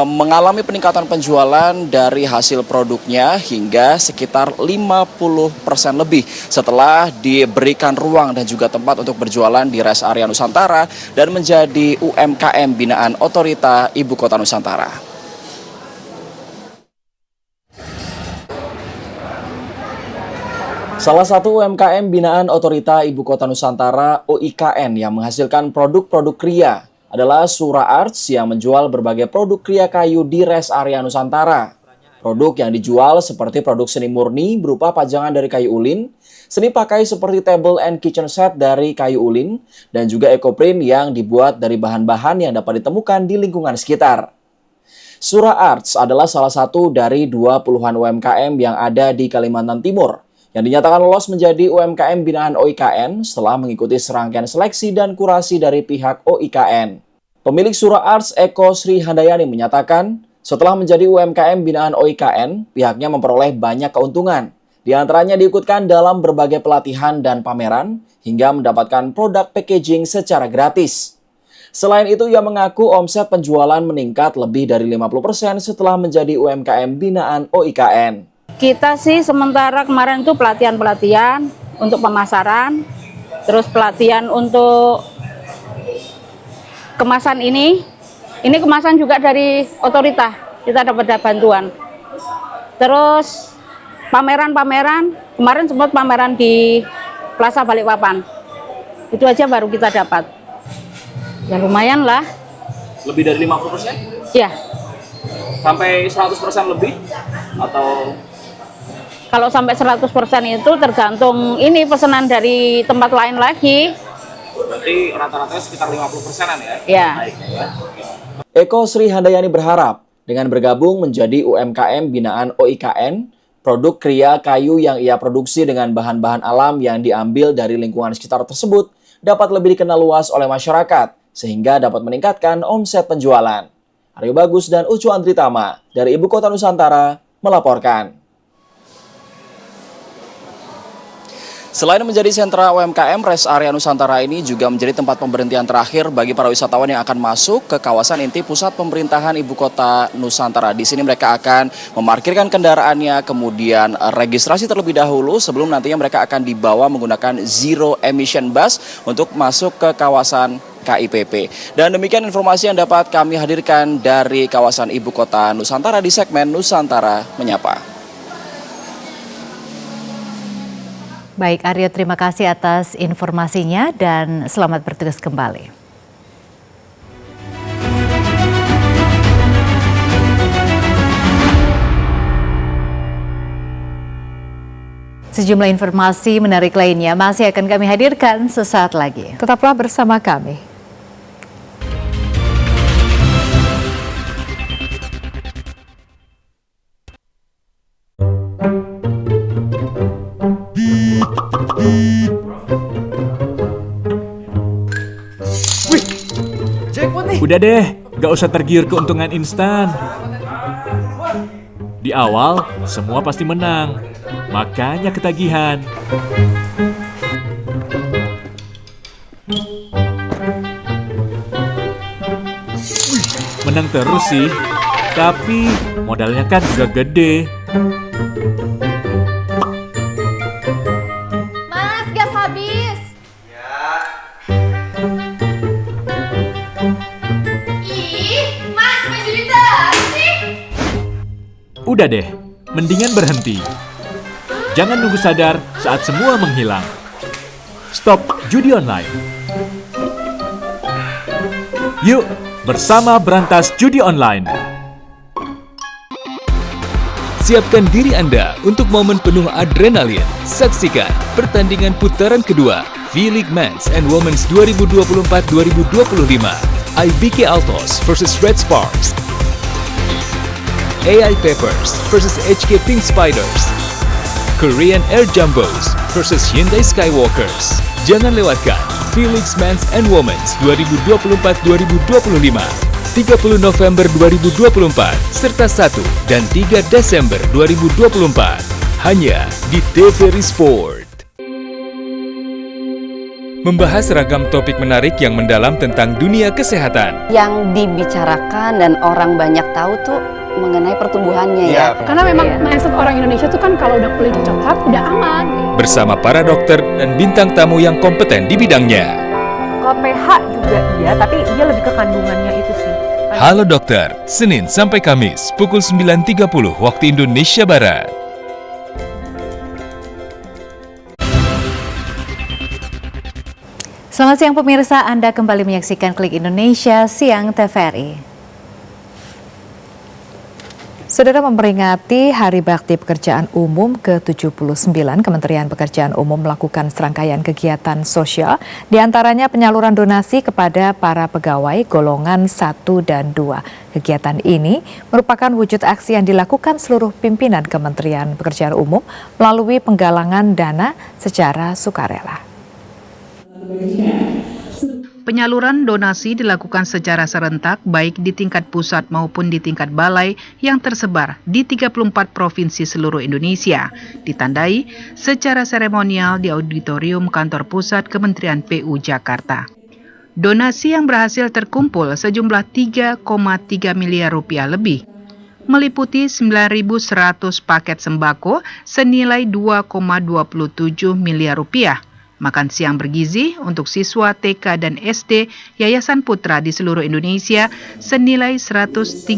mengalami peningkatan penjualan dari hasil produknya hingga sekitar 50% lebih setelah diberikan ruang dan juga tempat untuk berjualan di Rest Area Nusantara dan menjadi UMKM binaan Otorita Ibu Kota Nusantara. Salah satu UMKM binaan Otorita Ibu Kota Nusantara (OIKN) yang menghasilkan produk-produk kriya adalah Sura Arts yang menjual berbagai produk kriya kayu di Rest Area Nusantara. Produk yang dijual seperti produk seni murni berupa pajangan dari kayu ulin, seni pakai seperti table and kitchen set dari kayu ulin, dan juga ekoprint yang dibuat dari bahan-bahan yang dapat ditemukan di lingkungan sekitar. Sura Arts adalah salah satu dari 20-an UMKM yang ada di Kalimantan Timur. yang dinyatakan lolos menjadi UMKM binaan OIKN setelah mengikuti serangkaian seleksi dan kurasi dari pihak OIKN. Pemilik Sura Arts Eko Sri Handayani menyatakan, setelah menjadi UMKM binaan OIKN, pihaknya memperoleh banyak keuntungan. Di antaranya diikutkan dalam berbagai pelatihan dan pameran, hingga mendapatkan produk packaging secara gratis. Selain itu, ia mengaku omset penjualan meningkat lebih dari 50% setelah menjadi UMKM binaan OIKN. Kita sih sementara kemarin itu pelatihan-pelatihan untuk pemasaran, terus pelatihan untuk kemasan ini kemasan juga dari otorita, kita dapat bantuan. Terus pameran-pameran, kemarin sempat pameran di Plaza Balikpapan, itu aja baru kita dapat. Ya lumayan lah. Lebih dari 50%? Iya. Sampai 100% lebih? Atau... Kalau sampai 100% itu tergantung ini pesanan dari tempat lain lagi. Berarti rata-ratanya sekitar 50%-an ya? Iya. Eko Sri Handayani berharap dengan bergabung menjadi UMKM binaan OIKN, produk kria kayu yang ia produksi dengan bahan-bahan alam yang diambil dari lingkungan sekitar tersebut dapat lebih dikenal luas oleh masyarakat, sehingga dapat meningkatkan omset penjualan. Aryo Bagus dan Ucu Andritama dari Ibu Kota Nusantara melaporkan. Selain menjadi sentra UMKM, Rest Area Nusantara ini juga menjadi tempat pemberhentian terakhir bagi para wisatawan yang akan masuk ke kawasan inti pusat pemerintahan Ibu Kota Nusantara. Di sini mereka akan memarkirkan kendaraannya, kemudian registrasi terlebih dahulu sebelum nantinya mereka akan dibawa menggunakan Zero Emission Bus untuk masuk ke kawasan KIPP. Dan demikian informasi yang dapat kami hadirkan dari kawasan Ibu Kota Nusantara di segmen Nusantara Menyapa. Baik Aryo, terima kasih atas informasinya dan selamat bertugas kembali. Sejumlah informasi menarik lainnya masih akan kami hadirkan sesaat lagi. Tetaplah bersama kami. Udah deh, gak usah tergiur keuntungan instan. Di awal, semua pasti menang. Makanya ketagihan. Menang terus sih, tapi modalnya kan juga gede. Mas, gas habis. Udah deh, mendingan berhenti. Jangan nunggu sadar saat semua menghilang. Stop judi online. Yuk, bersama berantas judi online. Siapkan diri Anda untuk momen penuh adrenalin. Saksikan pertandingan putaran kedua V-League Men's and Women's 2024-2025. IBK Altos versus Red Sparks. AI Peppers versus HK Pink Spiders. Korean Air Jumbos versus Hyundai Skywalkers. Jangan lewatkan V-League Men's and Women's 2024-2025. 30 November 2024 serta 1 dan 3 Desember 2024 hanya di TVRI Sport. Membahas ragam topik menarik yang mendalam tentang dunia kesehatan. Yang dibicarakan dan orang banyak tahu tuh mengenai pertumbuhannya ya. Karena memang mindset orang Indonesia tuh kan kalau udah kulit coklat udah aman. Bersama para dokter dan bintang tamu yang kompeten di bidangnya. Kalau pH juga iya, tapi dia lebih ke kandungannya itu sih. Halo Dokter, Senin sampai Kamis pukul 9.30 waktu Indonesia Barat. Selamat siang pemirsa, Anda kembali menyaksikan Klik Indonesia Siang TVRI. Saudara, memperingati Hari Bakti Pekerjaan Umum ke-79, Kementerian Pekerjaan Umum melakukan serangkaian kegiatan sosial, diantaranya penyaluran donasi kepada para pegawai golongan 1 dan 2. Kegiatan ini merupakan wujud aksi yang dilakukan seluruh pimpinan Kementerian Pekerjaan Umum melalui penggalangan dana secara sukarela. Penyaluran donasi dilakukan secara serentak baik di tingkat pusat maupun di tingkat balai yang tersebar di 34 provinsi seluruh Indonesia, ditandai secara seremonial di auditorium kantor pusat Kementerian PU Jakarta. Donasi yang berhasil terkumpul sejumlah 3,3 miliar rupiah lebih, meliputi 9.100 paket sembako senilai 2,27 miliar rupiah, makan siang bergizi untuk siswa TK dan SD Yayasan Putra di seluruh Indonesia senilai 139,5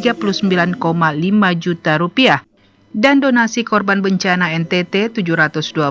juta rupiah, dan donasi korban bencana NTT 712,6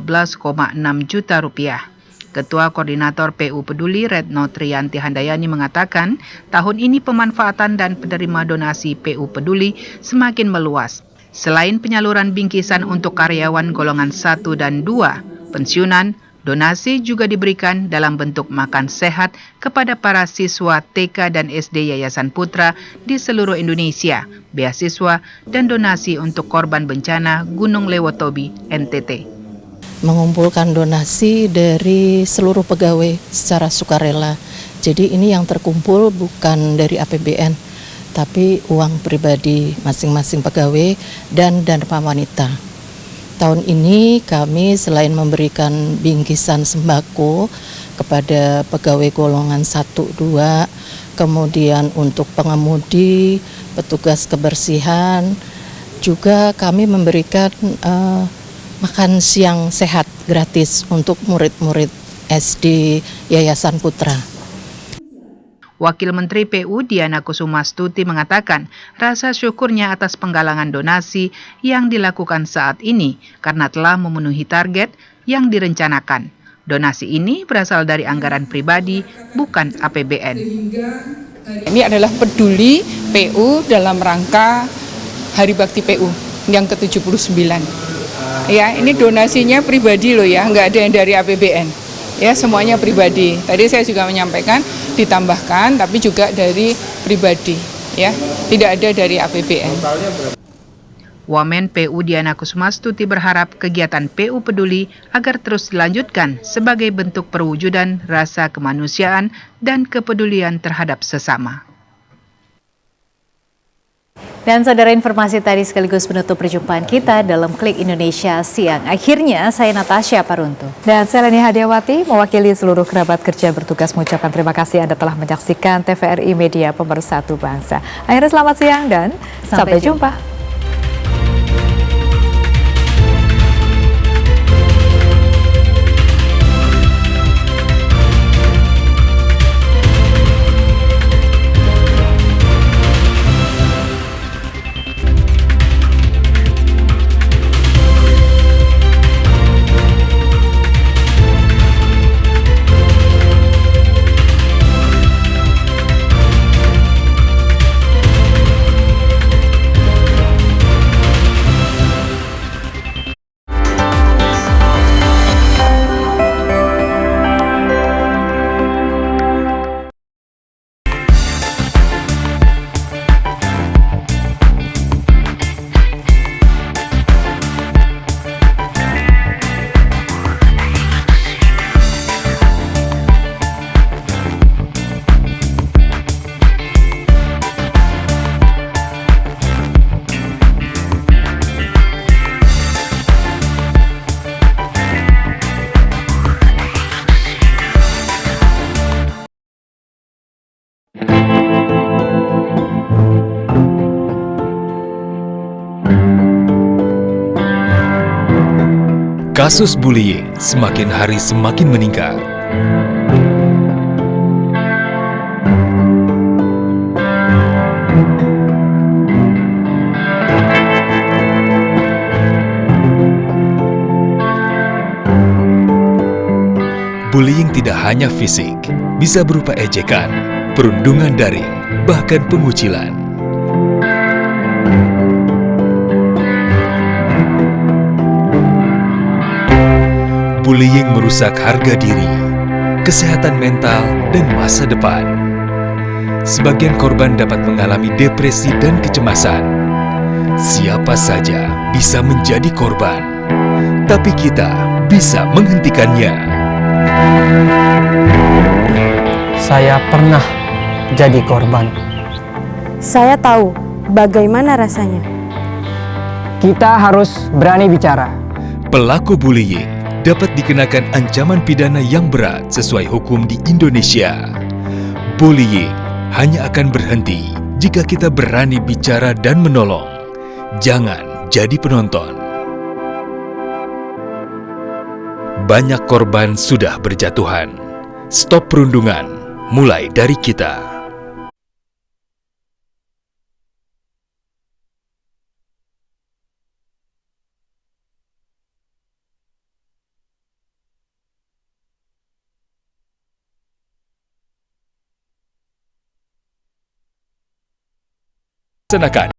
juta rupiah. Ketua Koordinator PU Peduli Retno Triyanti Handayani mengatakan, tahun ini pemanfaatan dan penerima donasi PU Peduli semakin meluas. Selain penyaluran bingkisan untuk karyawan golongan 1 dan 2, pensiunan, donasi juga diberikan dalam bentuk makan sehat kepada para siswa TK dan SD Yayasan Putra di seluruh Indonesia, beasiswa, dan donasi untuk korban bencana Gunung Lewotobi, NTT. Mengumpulkan donasi dari seluruh pegawai secara sukarela. Jadi ini yang terkumpul bukan dari APBN, tapi uang pribadi masing-masing pegawai dan Dharma Wanita. Tahun ini kami selain memberikan bingkisan sembako kepada pegawai golongan 1, 2, kemudian untuk pengemudi, petugas kebersihan, juga kami memberikan makan siang sehat gratis untuk murid-murid SD Yayasan Putra. Wakil Menteri PU Diana Kusumastuti mengatakan rasa syukurnya atas penggalangan donasi yang dilakukan saat ini karena telah memenuhi target yang direncanakan. Donasi ini berasal dari anggaran pribadi, bukan APBN. Ini adalah peduli PU dalam rangka Hari Bakti PU yang ke-79. Ya, ini donasinya pribadi loh ya, nggak ada yang dari APBN. Ya, semuanya pribadi. Tadi saya juga menyampaikan ditambahkan, tapi juga dari pribadi. Ya, tidak ada dari APBN. Wamen PU Diana Kusumastuti berharap kegiatan PU Peduli agar terus dilanjutkan sebagai bentuk perwujudan rasa kemanusiaan dan kepedulian terhadap sesama. Dan saudara, informasi tadi sekaligus menutup perjumpaan kita dalam Klik Indonesia Siang. Akhirnya saya Natasha Paruntu. Dan saya Leni Hadiawati mewakili seluruh kerabat kerja bertugas mengucapkan terima kasih Anda telah menyaksikan TVRI Media Pemersatu Bangsa. Akhirnya selamat siang dan sampai jumpa. Kasus bullying semakin hari semakin meningkat. Bullying tidak hanya fisik, bisa berupa ejekan, perundungan daring, bahkan pengucilan. Bullying merusak harga diri, kesehatan mental, dan masa depan. Sebagian korban dapat mengalami depresi dan kecemasan. Siapa saja bisa menjadi korban, tapi kita bisa menghentikannya. Saya pernah jadi korban. Saya tahu bagaimana rasanya. Kita harus berani bicara. Pelaku bullying dapat dikenakan ancaman pidana yang berat sesuai hukum di Indonesia. Bullying hanya akan berhenti jika kita berani bicara dan menolong. Jangan jadi penonton. Banyak korban sudah berjatuhan. Stop perundungan, mulai dari kita. Laksanakan